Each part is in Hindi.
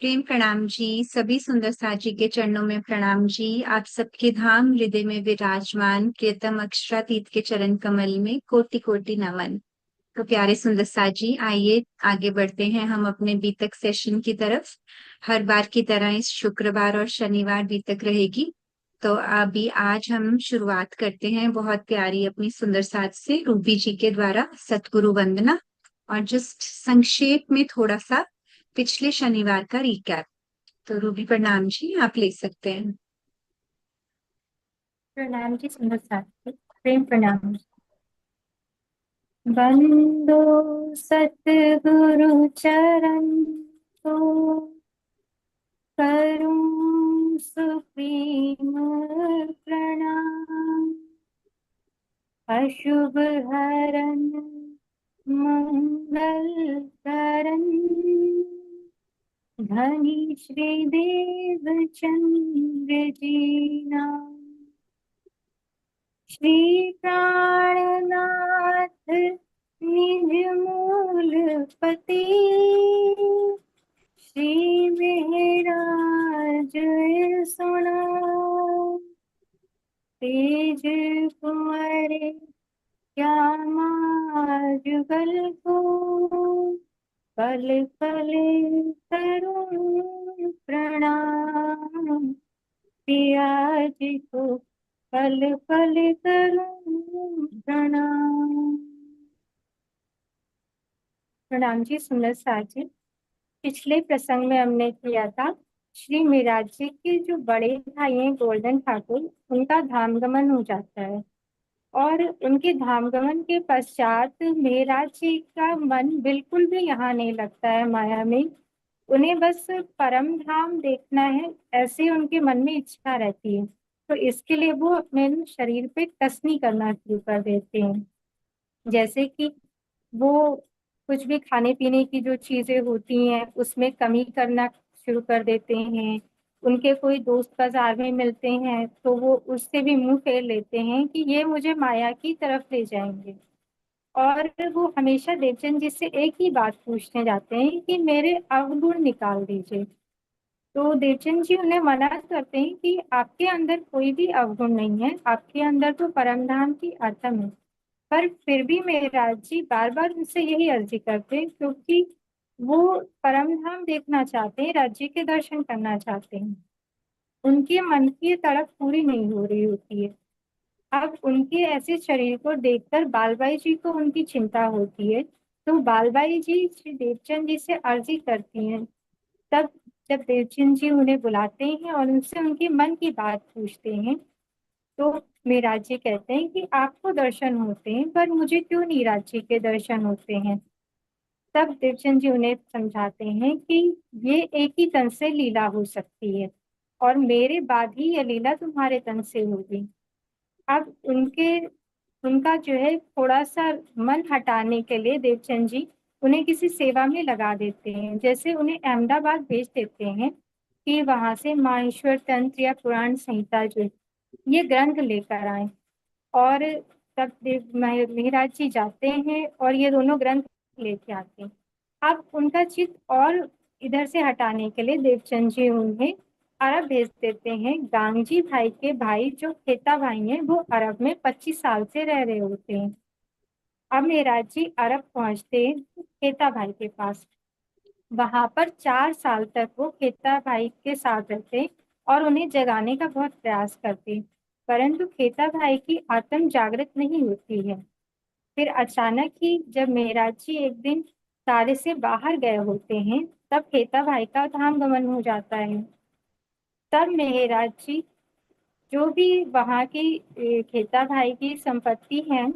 प्रेम प्रणाम जी। सभी सुंदर साजी के चरणों में प्रणाम जी। आप सबके धाम हृदय में विराजमान प्रियतम अक्षरातीत के चरण कमल में कोटि कोटि नमन। तो प्यारे सुंदर साजी, आइए आगे बढ़ते हैं हम अपने बीतक सेशन की तरफ। हर बार की तरह इस शुक्रवार और शनिवार बीतक रहेगी। तो अभी आज हम शुरुआत करते हैं बहुत प्यारी अपनी सुंदर साज से, रूबी जी के द्वारा सतगुरु वंदना। और जस्ट संक्षेप में थोड़ा सा पिछले शनिवार का रिकैप। तो रूबी प्रणाम जी, आप ले सकते हैं। प्रणाम जी सुंदर साथी। प्रेम प्रणाम। बंदो सतगुरु चरण तो करूं सुप्रीम प्रणाम। अशुभ हरन मंगल करन धनी श्रीदेव चंद्र जीना। श्री प्राणनाथ निज मूलपति श्री मेहराज सुना। तेज कुंवर श्यामा जुगल को पल पल करूं प्रणाम। पिया जी को पल पल करूं प्रणाम। प्रणाम जी सुंदर साजी। पिछले प्रसंग में हमने किया था श्री मीरा जी के जो बड़े भाई हैं गोल्डन ठाकुर, उनका धामगमन हो जाता है। और उनके धामगमन के पश्चात मीरा जी का मन बिल्कुल भी यहाँ नहीं लगता है माया में। उन्हें बस परम धाम देखना है, ऐसे उनके मन में इच्छा रहती है। तो इसके लिए वो अपने शरीर पे कसनी करना शुरू कर देते हैं। जैसे कि वो कुछ भी खाने पीने की जो चीजें होती हैं उसमें कमी करना शुरू कर देते हैं। उनके कोई दोस्त बाजार में मिलते हैं तो वो उससे भी मुंह फेर लेते हैं कि ये मुझे माया की तरफ ले जाएंगे। और वो हमेशा देवचंद जी से एक ही बात पूछने जाते हैं कि मेरे अवगुण निकाल दीजिए। तो देवचंद जी उन्हें मना करते हैं कि आपके अंदर कोई भी अवगुण नहीं है, आपके अंदर तो परम धाम की आत्मा है। पर फिर भी मेहराज जी बार बार उनसे यही अर्जी करते हैं, क्योंकि वो परम धाम देखना चाहते हैं, राज्य के दर्शन करना चाहते हैं। उनके मन की ये तड़प पूरी नहीं हो रही होती है। अब उनके ऐसे शरीर को देखकर बालबाई जी को उनकी चिंता होती है। तो बालबाई जी श्री देवचंद जी से अर्जी करती हैं। तब जब देवचंद जी उन्हें बुलाते हैं और उनसे उनके मन की बात पूछते हैं, तो मेराज जी कहते हैं कि आपको दर्शन होते हैं पर मुझे क्यों नहीं राज्य के दर्शन होते हैं। तब देवचंद जी उन्हें समझाते हैं कि ये एक ही तन से लीला हो सकती है और मेरे बाद ही यह लीला तुम्हारे तन से होगी। अब उनका जो है थोड़ा सा मन हटाने के लिए देवचंद जी उन्हें किसी सेवा में लगा देते हैं। जैसे उन्हें अहमदाबाद भेज देते हैं कि वहां से माहेश्वर तंत्र या पुराण संहिता जो है, ये ग्रंथ लेकर आए। और तब मेहराज जी जाते हैं और ये दोनों ग्रंथ लेके आते हैं। अब उनका चित्त और इधर से हटाने के लिए देवचंद जी उन्हें अरब भेज देते हैं। गांगजी भाई के भाई जो खेता भाई हैं वो अरब में 25 साल से रह रहे होते हैं। अब मेहराज जी अरब पहुंचते हैं खेता भाई के पास। वहां पर 4 साल तक वो खेता भाई के साथ रहते और उन्हें जगाने का बहुत प्रयास करते, परंतु खेता भाई की आत्म जागृत नहीं होती है। फिर अचानक ही जब मेहराज जी एक दिन कार्य से बाहर गए होते हैं, तब खेता भाई का धाम गमन हो जाता है। तब मेहराज जी जो भी वहाँ की खेता भाई की संपत्ति है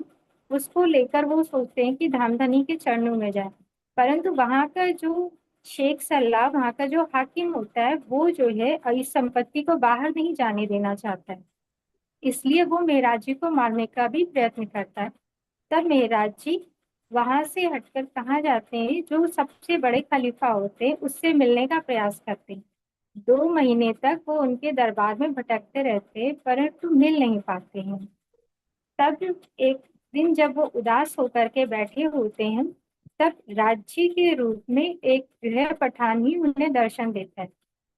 उसको लेकर वो सोचते हैं कि धामधनी के चरणों में जाए। परंतु वहाँ का जो शेख सल्लाह, वहाँ का जो हाकिम होता है, वो जो है इस संपत्ति को बाहर नहीं जाने देना चाहता है। इसलिए वो मेहराज जी को मारने का भी प्रयत्न करता है। तब मेहराज जी वहां से हटकर कहाँ जाते हैं, जो सबसे बड़े खलीफा होते हैं उससे मिलने का प्रयास करते हैं। 2 महीने तक वो उनके दरबार में भटकते रहते हैं परंतु मिल नहीं पाते हैं। तब एक दिन जब वो उदास होकर के बैठे होते हैं, तब राज्य के रूप में एक गृह पठान ही उन्हें दर्शन देता है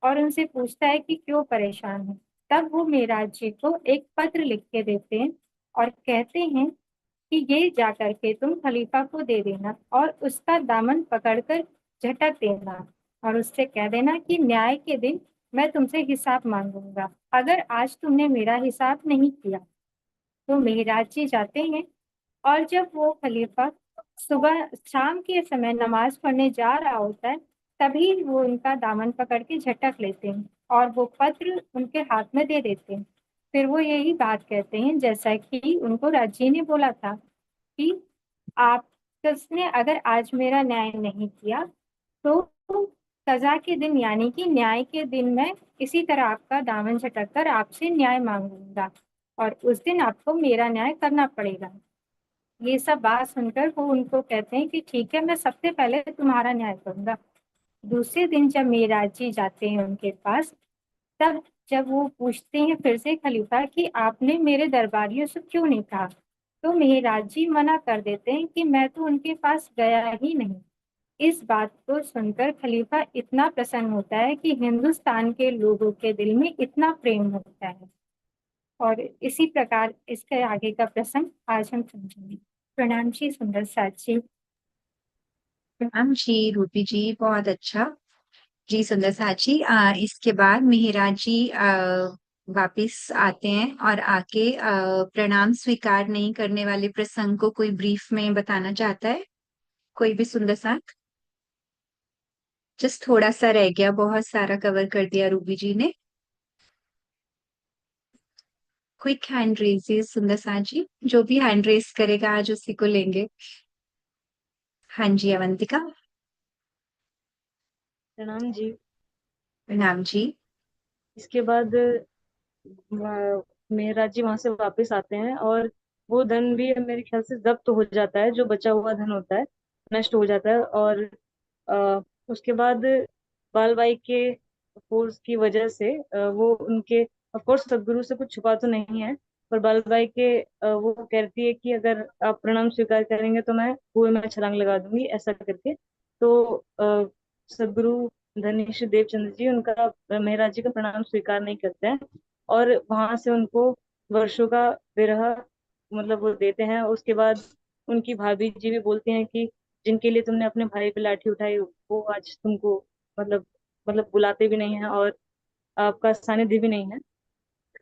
और उनसे पूछता है कि क्यों परेशान है। तब वो मेराज जी को एक पत्र लिख के देते हैं और कहते हैं कि ये जाकर के तुम खलीफा को दे देना और उसका दामन पकड़कर झटक देना और उससे कह देना कि न्याय के दिन मैं तुमसे हिसाब मांगूंगा। अगर आज तुमने मेरा हिसाब नहीं किया। तो मेहराज जी जाते हैं और जब वो खलीफा सुबह शाम के समय नमाज पढ़ने जा रहा होता है, तभी वो उनका दामन पकड़ के झटक लेते हैं और वो पत्र उनके हाथ में दे देते हैं। फिर वो यही बात कहते हैं जैसा कि उनको राजी ने बोला था कि आप किसने अगर आज मेरा न्याय नहीं किया तो सजा के दिन यानी कि न्याय के दिन मैं इसी तरह आपका दामन झटक कर आपसे न्याय मांगूंगा और उस दिन आपको मेरा न्याय करना पड़ेगा। ये सब बात सुनकर वो उनको कहते हैं कि ठीक है, मैं सबसे पहले तुम्हारा न्याय करूंगा। दूसरे दिन जब मेराज जी जाते हैं उनके पास, तब जब वो पूछते हैं फिर से खलीफा कि आपने मेरे दरबारियों से क्यों नहीं कहा, तो मेहराज जी मना कर देते हैं कि मैं तो उनके पास गया ही नहीं। इस बात को सुनकर खलीफा इतना प्रसन्न होता है कि हिंदुस्तान के लोगों के दिल में इतना प्रेम होता है। और इसी प्रकार इसके आगे का प्रसंग आज हम समझेंगे। प्रणाम जी सुंदर साथ जी। प्रणाम जी रूपी जी, बहुत अच्छा। जी सुंदर साची, इसके बाद मेहराज जी वापिस आते हैं और आके प्रणाम स्वीकार नहीं करने वाले प्रसंग को कोई ब्रीफ में बताना चाहता है? कोई भी सुंदर साथ? जस्ट थोड़ा सा रह गया, बहुत सारा कवर कर दिया रूबी जी ने। क्विक हैंड रेजेस सुंदर साथ जी, जो भी हैंड रेस करेगा आज उसी को लेंगे। हाँ जी अवंतिका। प्रणाम जी। प्रणाम जी। इसके बाद मेहराज जी वहां से वापस आते हैं और वो धन भी मेरे ख्याल से जब्त हो जाता है, जो बचा हुआ धन होता है नष्ट हो जाता है। और अ, उसके बाद बालबाई के फोर्स की वजह से वो उनके ऑफ कोर्स सदगुरु से कुछ छुपा तो नहीं है, पर बालबाई के वो कहती है कि अगर आप प्रणाम स्वीकार करेंगे तो मैं कुएं में छलांग लगा दूंगी, ऐसा करके। तो सदगुरु धनीश देवचंद्र जी उनका महाराज जी का प्रणाम स्वीकार नहीं करते हैं और वहां से उनको वर्षों का विरह मतलब वो देते हैं। उसके बाद उनकी भाभी जी भी बोलती हैं कि जिनके लिए तुमने अपने भाई पे लाठी उठाई वो आज तुमको मतलब बुलाते भी नहीं है और आपका सानिध्य भी नहीं है।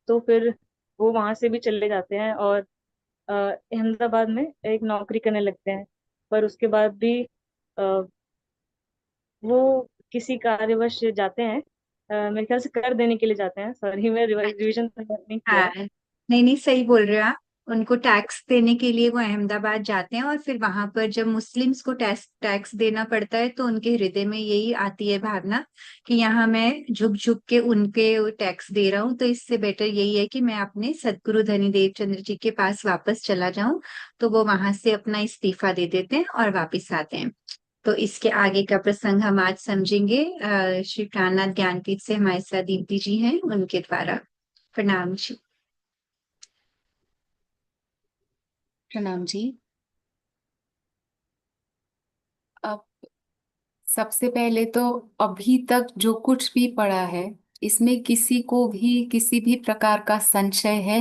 तो फिर वो वहां से भी चले जाते हैं और अहमदाबाद में एक नौकरी करने लगते हैं। पर उसके बाद भी वो किसी कार्यवश जाते हैं, मेरे ख्याल से कर देने के लिए जाते हैं। सॉरी, मैं रिवीजन नहीं किया हाँ, है। नहीं नहीं, सही बोल रहे हो आप। उनको टैक्स देने के लिए वो अहमदाबाद जाते हैं और फिर वहां पर जब मुस्लिम्स को टैक्स टैक्स देना पड़ता है तो उनके हृदय में यही आती है भावना कि यहाँ मैं झुक झुक के उनके टैक्स दे रहा हूँ, तो इससे बेटर यही है कि मैं अपने सदगुरु धनी देवचंद्र जी के पास वापस चला जाऊं। तो वो वहां से अपना इस्तीफा दे देते हैं और वापिस आते हैं। तो इसके आगे का प्रसंग हम आज समझेंगे श्री प्राणनाथ ज्ञानपीठ से हमारे साथ दीप्ति जी हैं, उनके द्वारा। प्रणाम जी। प्रणाम जी। अब सबसे पहले तो अभी तक जो कुछ भी पढ़ा है, इसमें किसी को भी किसी भी प्रकार का संशय है?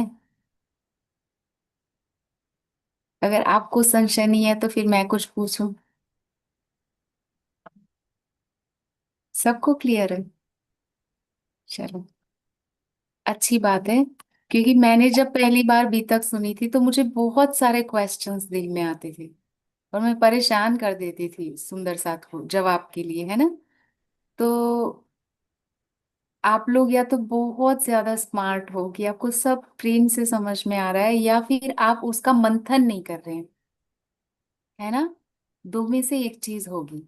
अगर आपको संशय नहीं है तो फिर मैं कुछ पूछूं? सबको क्लियर है? चलो, अच्छी बात है। क्योंकि मैंने जब पहली बार बीतक सुनी थी तो मुझे बहुत सारे क्वेश्चंस दिल में आते थे और मैं परेशान कर देती थी सुंदर साथ को जवाब के लिए, है ना? तो आप लोग या तो बहुत ज्यादा स्मार्ट हो कि आपको सब प्रेम से समझ में आ रहा है, या फिर आप उसका मंथन नहीं कर रहे हैं, है ना? दो में से एक चीज होगी।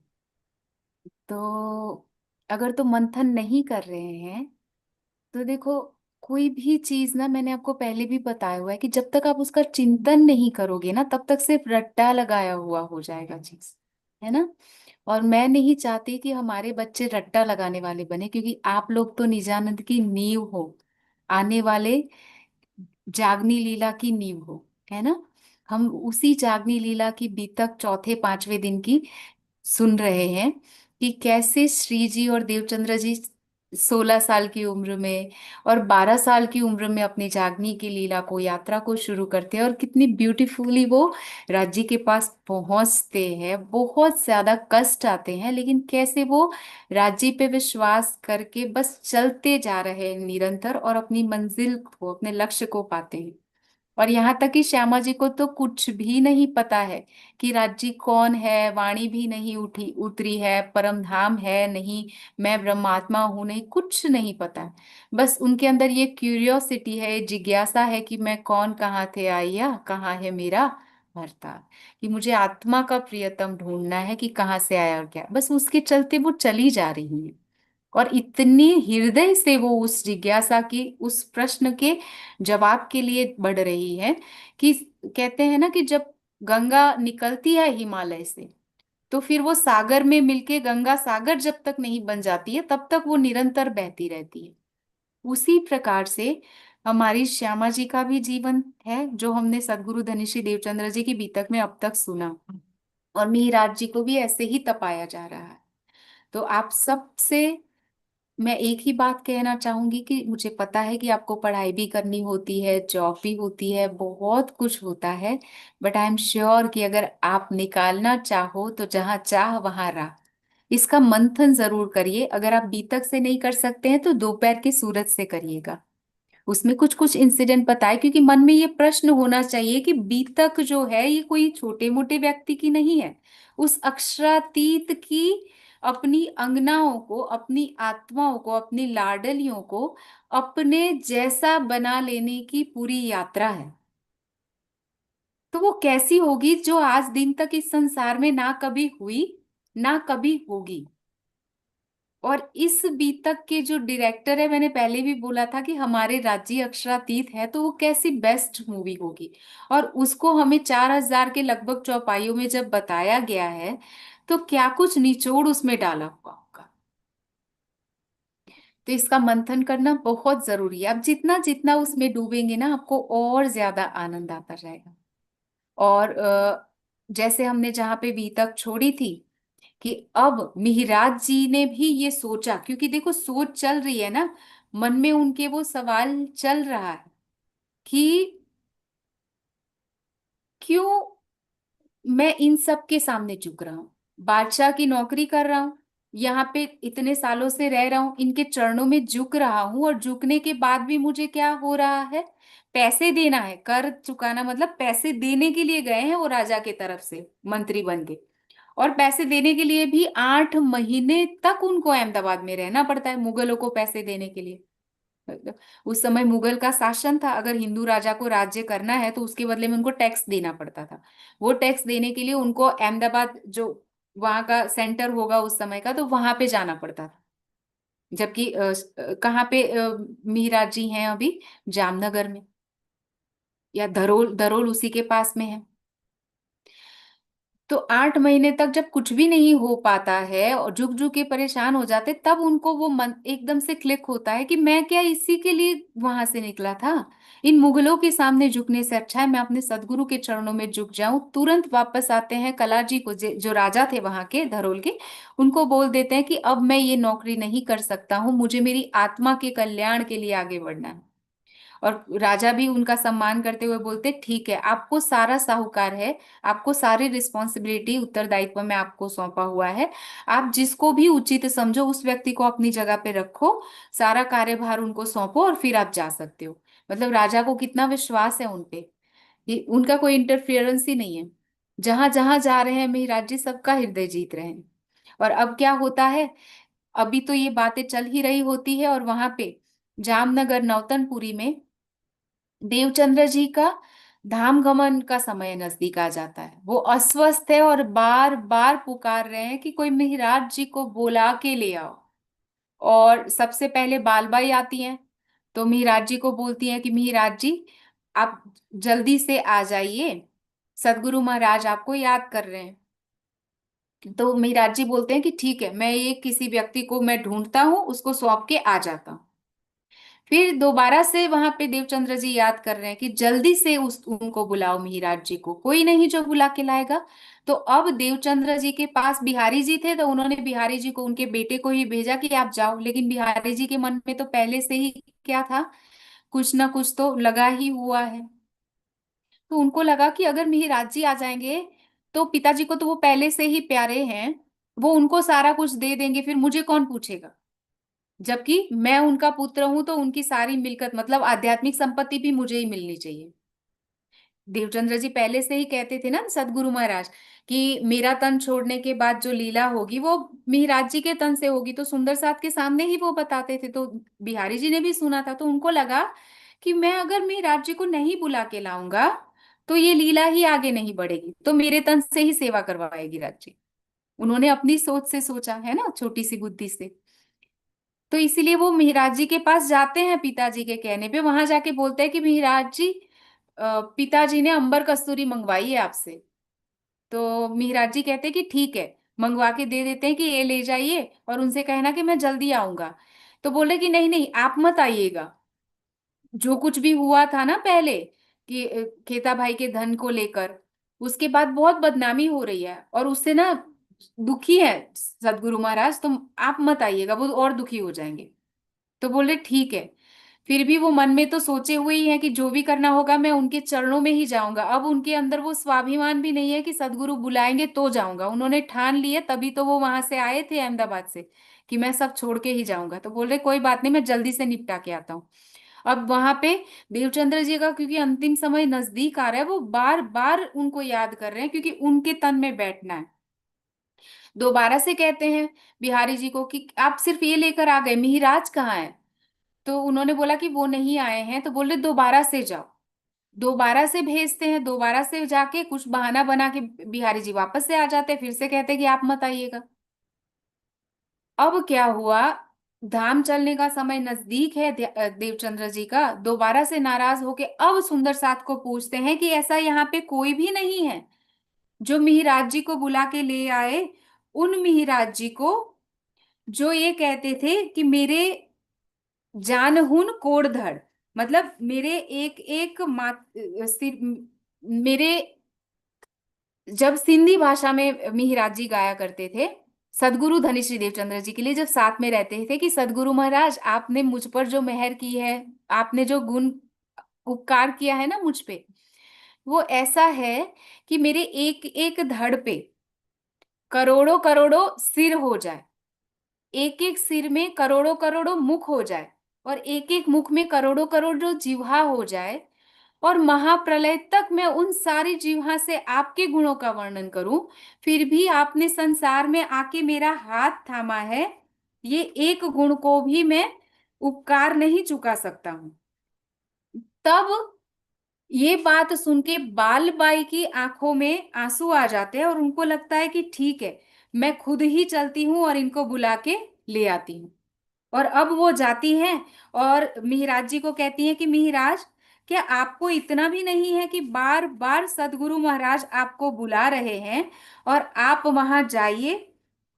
तो अगर तो मंथन नहीं कर रहे हैं तो देखो, कोई भी चीज ना, मैंने आपको पहले भी बताया हुआ है कि जब तक आप उसका चिंतन नहीं करोगे ना, तब तक सिर्फ रट्टा लगाया हुआ हो जाएगा चीज, है ना? और मैं नहीं चाहती कि हमारे बच्चे रट्टा लगाने वाले बने, क्योंकि आप लोग तो निजानंद की नींव हो, आने वाले जागनी लीला की नींव हो, है ना? हम उसी जागनी लीला की बीतक चौथे पांचवें दिन की सुन रहे हैं कि कैसे श्री जी और देवचंद्र जी 16 साल की उम्र में और 12 साल की उम्र में अपनी जागनी की लीला को यात्रा को शुरू करते हैं, और कितनी ब्यूटीफुली वो राज्य के पास पहुंचते हैं। बहुत ज्यादा कष्ट आते हैं, लेकिन कैसे वो राज्य पे विश्वास करके बस चलते जा रहे हैं निरंतर, और अपनी मंजिल को, अपने लक्ष्य को पाते हैं। और यहाँ तक कि श्यामा जी को तो कुछ भी नहीं पता है कि राज्य कौन है, वाणी भी नहीं उठी उतरी है, परम धाम है नहीं, मैं ब्रह्मात्मा हूं नहीं, कुछ नहीं पता है। बस उनके अंदर ये क्यूरियोसिटी है, जिज्ञासा है कि मैं कौन, कहाँ थे आया, कहाँ है मेरा भरता, कि मुझे आत्मा का प्रियतम ढूंढना है कि कहाँ से आया और क्या। बस उसके चलते वो चली जा रही है, और इतनी हृदय से वो उस जिज्ञासा की, उस प्रश्न के जवाब के लिए बढ़ रही है कि कहते हैं ना कि जब गंगा निकलती है हिमालय से, तो फिर वो सागर में मिलके गंगा सागर जब तक नहीं बन जाती है तब तक वो निरंतर बहती रहती है। उसी प्रकार से हमारी श्यामा जी का भी जीवन है, जो हमने सदगुरु धनीश्री देवचंद्र जी की बीतक में अब तक सुना, और मिहिराज जी को भी ऐसे ही तपाया जा रहा है। तो आप सबसे मैं एक ही बात कहना चाहूंगी कि मुझे पता है कि आपको पढ़ाई भी करनी होती है, जॉब भी होती है, बहुत कुछ होता है, बट आई एम श्योर कि अगर आप निकालना चाहो तो जहां चाह वहां राह, इसका मंथन जरूर करिए। अगर आप बीतक से नहीं कर सकते हैं तो दोपहर के सूरज से करिएगा। उसमें कुछ कुछ इंसिडेंट बताए, क्योंकि मन में ये प्रश्न होना चाहिए कि बीतक जो है ये कोई छोटे मोटे व्यक्ति की नहीं है, उस अक्षरातीत की अपनी अंगनाओं को, अपनी आत्माओं को, अपनी लाडलियों को अपने जैसा बना लेने की पूरी यात्रा है। तो वो कैसी होगी जो आज दिन तक इस संसार में ना कभी हुई, ना कभी होगी। और इस बीतक के जो डायरेक्टर है, मैंने पहले भी बोला था कि हमारे राज्य अक्षरातीत है, तो वो कैसी बेस्ट मूवी होगी। और उसको हमें 4,000 के लगभग चौपाइयों में जब बताया गया है, तो क्या कुछ निचोड़ उसमें डाला हुआ होगा। तो इसका मंथन करना बहुत जरूरी है। अब जितना जितना उसमें डूबेंगे ना, आपको और ज्यादा आनंद आता जाएगा। और जैसे हमने जहाँ पे बीतक छोड़ी थी कि अब मिहिराज जी ने भी ये सोचा, क्योंकि देखो सोच चल रही है ना, मन में उनके वो सवाल चल रहा है कि क्यों मैं इन सब के सामने झुक रहा हूँ, बादशाह की नौकरी कर रहा हूँ, यहाँ पे इतने सालों से रह रहा हूँ, इनके चरणों में झुक रहा हूँ, और झुकने के बाद भी मुझे क्या हो रहा है, पैसे देना है, कर चुकाना, मतलब पैसे देने के लिए गए हैं वो राजा के तरफ से मंत्री बन के, और पैसे देने के लिए भी 8 महीने तक उनको अहमदाबाद में रहना पड़ता है मुगलों को पैसे देने के लिए। मतलब उस समय मुगल का शासन था, अगर हिंदू राजा को राज्य करना है तो उसके बदले में उनको टैक्स देना पड़ता था। वो टैक्स देने के लिए उनको अहमदाबाद, जो वहां का सेंटर होगा उस समय का, तो वहां पे जाना पड़ता था। जबकि कहाँ पे मिहिराज जी हैं अभी, जामनगर में, या धरोल, धरोल उसी के पास में है। तो 8 महीने तक जब कुछ भी नहीं हो पाता है और झुक झुक के परेशान हो जाते, तब उनको वो मन एकदम से क्लिक होता है कि मैं क्या इसी के लिए वहां से निकला था, इन मुगलों के सामने झुकने से अच्छा है मैं अपने सदगुरु के चरणों में झुक जाऊं। तुरंत वापस आते हैं कला जी को, जो राजा थे वहां के धरोल के, उनको बोल देते हैं कि अब मैं ये नौकरी नहीं कर सकता हूँ, मुझे मेरी आत्मा के कल्याण के लिए आगे बढ़ना है। और राजा भी उनका सम्मान करते हुए बोलते, ठीक है, आपको सारा साहूकार है, आपको सारी रिस्पॉन्सिबिलिटी, उत्तरदायित्व में आपको सौंपा हुआ है, आप जिसको भी उचित समझो उस व्यक्ति को अपनी जगह पे रखो, सारा कार्यभार उनको सौंपो और फिर आप जा सकते हो। मतलब राजा को कितना विश्वास है उनपे, ये उनका कोई इंटरफियरेंस ही नहीं है। जहां जहां जा रहे हैं मेहराज जी सबका हृदय जीत रहे हैं। और अब क्या होता है, अभी तो ये बातें चल ही रही होती है, और वहां पे जामनगर नौतनपुरी में देवचंद्र जी का धाम गमन का समय नजदीक आ जाता है। वो अस्वस्थ है और बार बार पुकार रहे हैं कि कोई मिहिराज जी को बुला के ले आओ। और सबसे पहले बालबाई आती हैं, तो मिहिराज जी को बोलती हैं कि मिहिराज जी आप जल्दी से आ जाइए, सदगुरु महाराज आपको याद कर रहे हैं। तो मिहिराज जी बोलते हैं कि ठीक है, मैं ये किसी व्यक्ति को मैं ढूंढता हूँ, उसको सौंप के आ जाता हूँ। फिर दोबारा से वहां पे देवचंद्र जी याद कर रहे हैं कि जल्दी से उस उनको बुलाओ, मिहिराज जी को कोई नहीं जो बुला के लाएगा। तो अब देवचंद्र जी के पास बिहारी जी थे, तो उन्होंने बिहारी जी को, उनके बेटे को ही भेजा कि आप जाओ। लेकिन बिहारी जी के मन में तो पहले से ही क्या था, कुछ ना कुछ तो लगा ही हुआ है। तो उनको लगा कि अगर मिहिराज जी आ जाएंगे तो पिताजी को तो वो पहले से ही प्यारे हैं, वो उनको सारा कुछ दे देंगे, फिर मुझे कौन पूछेगा। जबकि मैं उनका पुत्र हूं तो उनकी सारी मिलकत मतलब आध्यात्मिक संपत्ति भी मुझे ही मिलनी चाहिए। देवचंद्र जी पहले से ही कहते थे ना सदगुरु महाराज कि मेरा तन छोड़ने के बाद जो लीला होगी वो मिहिराज जी के तन से होगी। तो सुंदर साथ के सामने ही वो बताते थे। तो बिहारी जी ने भी सुना था, तो उनको लगा कि मैं अगर मिहिराज जी को नहीं बुला के लाऊंगा तो ये लीला ही आगे नहीं बढ़ेगी, तो मेरे तन से ही सेवा करवाएगी राज्य। उन्होंने अपनी सोच से सोचा है ना, छोटी सी बुद्धि से। तो इसीलिए वो मिहिराज जी के पास जाते हैं पिताजी के कहने पे, वहां जाके बोलते हैं कि मिहिराज जी, पिताजी ने अंबर कस्तूरी मंगवाई है आपसे। तो मिहिराज जी कहते हैं कि ठीक है, मंगवा के दे देते हैं कि ये ले जाइए और उनसे कहना कि मैं जल्दी आऊंगा। तो बोले कि नहीं नहीं, आप मत आइएगा। जो कुछ भी हुआ था ना पहले कि खेता भाई के धन को लेकर, उसके बाद बहुत बदनामी हो रही है और उससे ना दुखी है सदगुरु महाराज, तो आप मत आइएगा, वो और दुखी हो जाएंगे। तो बोले ठीक है। फिर भी वो मन में तो सोचे हुए ही है कि जो भी करना होगा मैं उनके चरणों में ही जाऊंगा। अब उनके अंदर वो स्वाभिमान भी नहीं है कि सदगुरु बुलाएंगे तो जाऊंगा, उन्होंने ठान लिए, तभी तो वो वहां से आए थे अहमदाबाद से कि मैं सब छोड़ के ही जाऊंगा। तो बोल रहे कोई बात नहीं, मैं जल्दी से निपटा के आता हूँ। अब वहां पे देवचंद्र जी का क्योंकि अंतिम समय नजदीक आ रहा है, वो बार बार उनको याद कर रहे हैं क्योंकि उनके तन में बैठना है। दोबारा से कहते हैं बिहारी जी को कि आप सिर्फ ये लेकर आ गए, मिहिराज कहाँ है। तो उन्होंने बोला कि वो नहीं आए हैं। तो बोले दोबारा से जाओ। दोबारा से भेजते हैं, दोबारा से जाके कुछ बहाना बना के बिहारी जी वापस से आ जाते हैं, फिर से कहते हैं कि आप मत आइएगा। अब क्या हुआ, धाम चलने का समय नजदीक है देवचंद्र जी का, दोबारा से नाराज होके अब सुंदर साथ को पूछते हैं कि ऐसा यहाँ पे कोई भी नहीं है जो मिहिराज जी को बुला के ले आए, उन मिहिराज जी को जो ये कहते थे कि मेरे जानहुन कोड़धड़, मतलब मेरे एक एक मेरे, जब सिंधी भाषा में मिहिराज जी गाया करते थे सदगुरु धनी श्री देवचंद्र जी के लिए, जब साथ में रहते थे कि सदगुरु महाराज आपने मुझ पर जो मेहर की है, आपने जो गुण उपकार किया है ना मुझ पे, वो ऐसा है कि मेरे एक एक धड़ पे करोड़ों करोड़ों सिर हो जाए, एक एक सिर में करोड़ों करोड़ों मुख हो जाए, और एक एक मुख में करोड़ों करोड़ों जिह्वा हो जाए, और महाप्रलय तक मैं उन सारी जिह्वा से आपके गुणों का वर्णन करूं, फिर भी आपने संसार में आके मेरा हाथ थामा है, ये एक गुण को भी मैं उपकार नहीं चुका सकता हूं। तब ये बात सुन के बाल बाई की आंखों में आंसू आ जाते हैं और उनको लगता है कि ठीक है, मैं खुद ही चलती हूँ और इनको बुला के ले आती हूँ। और अब वो जाती हैं और मिहिराज जी को कहती हैं कि मिहिराज, क्या आपको इतना भी नहीं है कि बार बार सदगुरु महाराज आपको बुला रहे हैं और आप वहां जाइए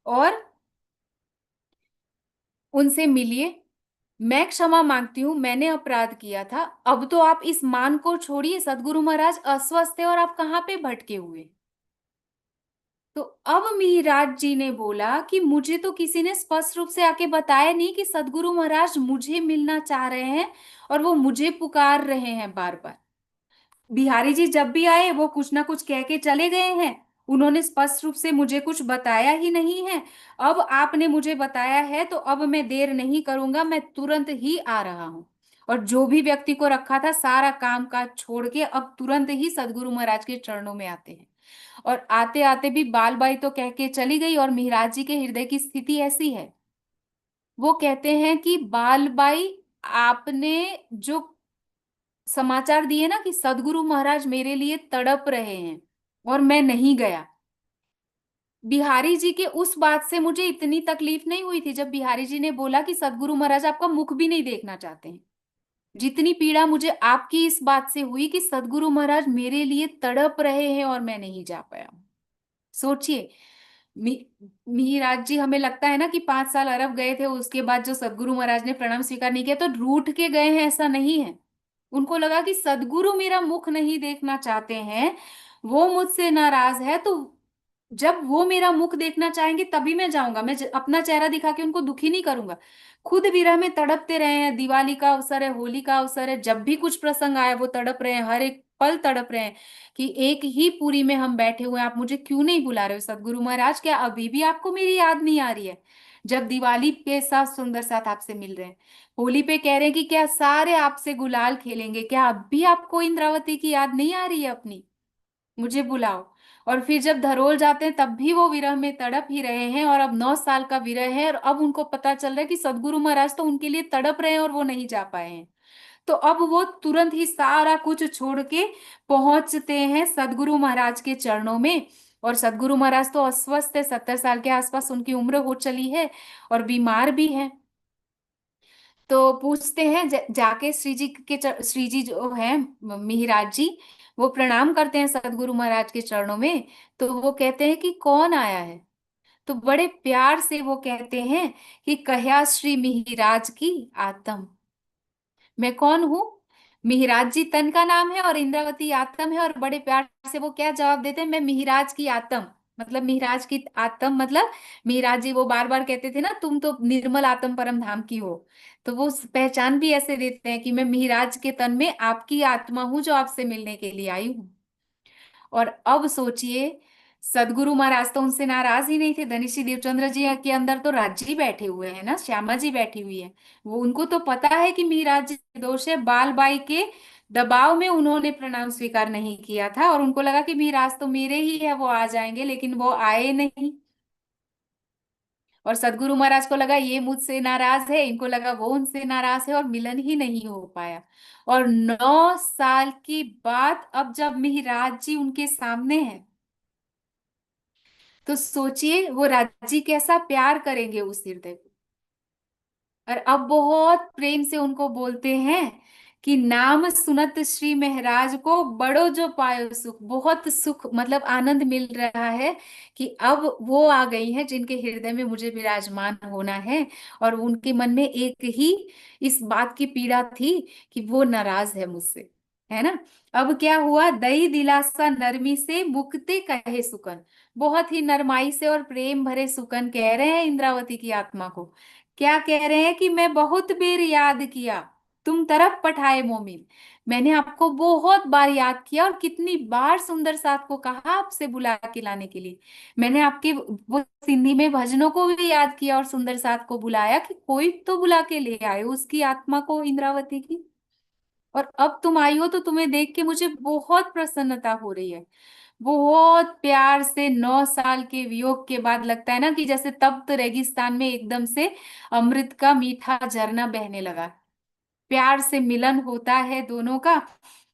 और उनसे मिलिए। मैं क्षमा मांगती हूँ, मैंने अपराध किया था, अब तो आप इस मान को छोड़िए, सदगुरु महाराज अस्वस्थ है और आप कहाँ पे भटके हुए। तो अब मिहिराज जी ने बोला कि मुझे तो किसी ने स्पष्ट रूप से आके बताया नहीं कि सदगुरु महाराज मुझे मिलना चाह रहे हैं और वो मुझे पुकार रहे हैं बार बार। बिहारी जी जब भी आए वो कुछ ना कुछ कह के चले गए हैं, उन्होंने स्पष्ट रूप से मुझे कुछ बताया ही नहीं है। अब आपने मुझे बताया है तो अब मैं देर नहीं करूंगा, मैं तुरंत ही आ रहा हूँ। और जो भी व्यक्ति को रखा था सारा काम काज छोड़ के अब तुरंत ही सदगुरु महाराज के चरणों में आते हैं। और आते आते भी बाल बाई तो कह के चली गई, और मिहिराज जी के हृदय की स्थिति ऐसी है, वो कहते हैं कि बाल बाई, आपने जो समाचार दिए ना कि सदगुरु महाराज मेरे लिए तड़प रहे हैं और मैं नहीं गया, बिहारी जी के उस बात से मुझे इतनी तकलीफ नहीं हुई थी जब बिहारी जी ने बोला कि सदगुरु महाराज आपका मुख भी नहीं देखना चाहते हैं, जितनी पीड़ा मुझे आपकी इस बात से हुई कि सदगुरु महाराज मेरे लिए तड़प रहे हैं और मैं नहीं जा पाया। सोचिए, मी, मिहिराज जी, हमें लगता है ना कि 5 साल अरब गए थे, उसके बाद जो सदगुरु महाराज ने प्रणाम स्वीकार नहीं किया तो रूठ के गए हैं, ऐसा नहीं है। उनको लगा कि सदगुरु मेरा मुख नहीं देखना चाहते हैं, वो मुझसे नाराज है, तो जब वो मेरा मुख देखना चाहेंगे तभी मैं जाऊंगा, मैं अपना चेहरा दिखा के उनको दुखी नहीं करूंगा। खुद विरह में तड़पते रहे हैं, दिवाली का अवसर है, होली का अवसर है, जब भी कुछ प्रसंग आया वो तड़प रहे हैं, हर एक पल तड़प रहे हैं कि एक ही पुरी में हम बैठे हुए हैं, आप मुझे क्यों नहीं बुला रहे हो सदगुरु महाराज, क्या अभी भी आपको मेरी याद नहीं आ रही है? जब दिवाली के साथ सुंदर साथ आपसे मिल रहे हैं, होली पे कह रहे हैं कि क्या सारे आपसे गुलाल खेलेंगे, क्या अब भी आपको इंद्रावती की याद नहीं आ रही है अपनी? मुझे बुलाओ। और फिर जब धरोल जाते हैं तब भी वो विरह में तड़प ही रहे हैं, और अब 9 साल का विरह है और अब उनको पता चल रहा है कि सदगुरु महाराज तो उनके लिए तड़प रहे हैं और वो नहीं जा पाए हैं। तो अब वो तुरंत ही सारा कुछ छोड़ के पहुंचते हैं सदगुरु महाराज के चरणों में। और सदगुरु महाराज तो अस्वस्थ है, 70 साल के आसपास उनकी उम्र हो चली है और बीमार भी है। तो पूछते हैं जाके श्री जी के श्री जी जो है मिहिराज जी, वो प्रणाम करते हैं सदगुरु महाराज के चरणों में। तो वो कहते हैं कि कौन आया है? तो बड़े प्यार से वो कहते हैं कि कह्या श्री मिहिराज की आत्म। मैं कौन हूँ? मिहिराज जी तन का नाम है और इंद्रावती आत्म है, और बड़े प्यार से वो क्या जवाब देते हैं, मैं मिहिराज की आत्म। मतलब मिहिराज की आत्म मतलब, मिहिराज जी वो बार बार कहते थे ना तुम तो निर्मल आत्म परम धाम की हो, तो वो पहचान भी ऐसे देते हैं कि मैं मिहिराज के तन में आपकी आत्मा हूं जो आपसे मिलने के लिए आई हूँ। और अब सोचिए, सदगुरु महाराज तो उनसे नाराज ही नहीं थे, धनीश्री देवचंद्र जी के अंदर तो राज जी बैठे हुए हैं ना, श्यामा जी बैठी हुई है, वो उनको तो पता है कि मिहिराज जी दोष है, बाल बाई के दबाव में उन्होंने प्रणाम स्वीकार नहीं किया था, और उनको लगा कि मिहिराज तो मेरे ही है, वो आ जाएंगे, लेकिन वो आए नहीं। और सदगुरु महाराज को लगा ये मुझसे नाराज है, इनको लगा वो उनसे नाराज है, और मिलन ही नहीं हो पाया। और 9 साल के बाद अब जब मिहिराज जी उनके सामने हैं, तो सोचिए वो राजी कैसा प्यार करेंगे उस हृदय को। और अब बहुत प्रेम से उनको बोलते हैं कि नाम सुनत श्री महराज को बड़ो जो पायो सुख, बहुत सुख मतलब आनंद मिल रहा है कि अब वो आ गई हैं जिनके हृदय में मुझे विराजमान होना है। और उनके मन में एक ही इस बात की पीड़ा थी कि वो नाराज है मुझसे, है ना। अब क्या हुआ, दई दिलासा नरमी से मुक्ते कहे सुकन। बहुत ही नरमाई से और प्रेम भरे सुकन कह रहे हैं इंद्रावती की आत्मा को। क्या कह रहे हैं कि मैं बहुत बेर याद किया, तुम तरफ पठाए मोमिन। मैंने आपको बहुत बार याद किया, और कितनी बार सुंदर साथ को कहा आपसे बुला के लाने के लिए। मैंने आपके वो सिंधी में भजनों को भी याद किया और सुंदर साथ को बुलाया कि कोई तो बुला के ले आए उसकी आत्मा को, इंद्रावती की। और अब तुम आई हो तो तुम्हें देख के मुझे बहुत प्रसन्नता हो रही है। बहुत प्यार से 9 साल के वियोग के बाद लगता है ना कि जैसे तप्त रेगिस्तान में एकदम से अमृत का मीठा झरना बहने लगा। प्यार से मिलन होता है दोनों का।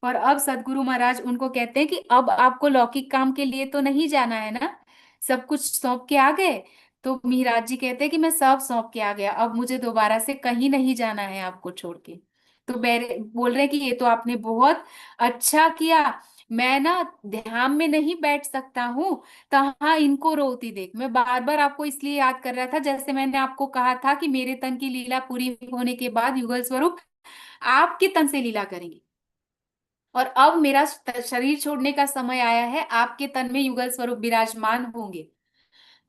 और अब सदगुरु महाराज उनको कहते हैं कि अब आपको लौकिक काम के लिए तो नहीं जाना है ना, सब कुछ सौंप के आ गए? तो मिहिराज जी कहते हैं कि मैं सब सौंप के आ गया, अब मुझे दोबारा से कहीं नहीं जाना है आपको छोड़ के। तो बैरे बोल रहे हैं कि ये तो आपने बहुत अच्छा किया, मैं ना ध्यान में नहीं बैठ सकता हूँ, तो हाँ इनको रोती देख मैं बार बार आपको इसलिए याद कर रहा था, जैसे मैंने आपको कहा था कि मेरे तन की लीला पूरी होने के बाद युगल स्वरूप आपके तन से लीला करेंगे, और अब मेरा शरीर छोड़ने का समय आया है, आपके तन में युगल स्वरूप विराजमान होंगे।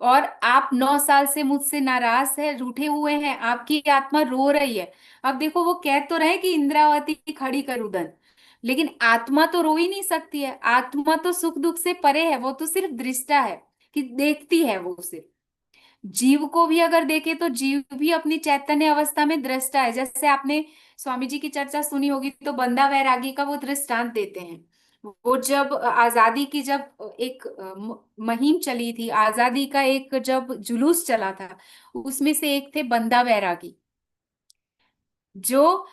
और आप 9 साल से मुझसे नाराज है, रूठे हुए हैं, आपकी आत्मा रो रही है। अब देखो वो कह तो रहे कि इंद्रावती खड़ी कर उदन, लेकिन आत्मा तो रो ही नहीं सकती है, आत्मा तो सुख दुख से परे है, वो तो सिर्फ दृष्टा है कि देखती है वो सिर्फ। जीव को भी अगर देखे तो जीव भी अपनी चैतन्य अवस्था में दृष्टा है। जैसे आपने स्वामी जी की चर्चा सुनी होगी तो बंदा वैरागी का वो दृष्टांत देते हैं। वो जब आजादी की जब एक मुहिम चली थी, आजादी का एक जब जुलूस चला था, उसमें से एक थे बंदा वैरागी, जो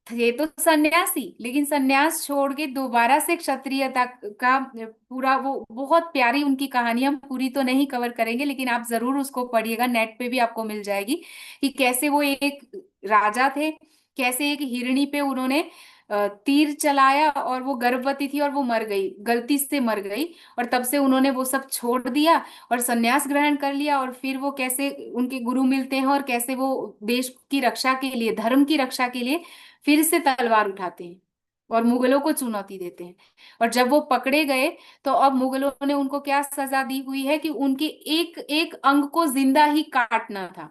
थे तो सन्यासी, लेकिन सन्यास छोड़ के दोबारा से क्षत्रियता का पूरा, वो बहुत प्यारी उनकी कहानी, हम पूरी तो नहीं कवर करेंगे लेकिन आप जरूर उसको पढ़िएगा, नेट पे भी आपको मिल जाएगी कि कैसे वो एक राजा थे, कैसे एक हिरणी पे उन्होंने तीर चलाया और वो गर्भवती थी और वो मर गई, गलती से मर गई। और तब से उन्होंने वो सब छोड़ दिया और संन्यास ग्रहण कर लिया। और फिर वो कैसे उनके गुरु मिलते हैं और कैसे वो देश की रक्षा के लिए, धर्म की रक्षा के लिए फिर से तलवार उठाते हैं और मुगलों को चुनौती देते हैं। और जब वो पकड़े गए तो अब मुगलों ने उनको क्या सजा दी हुई है कि उनके एक एक अंग को जिंदा ही काटना था।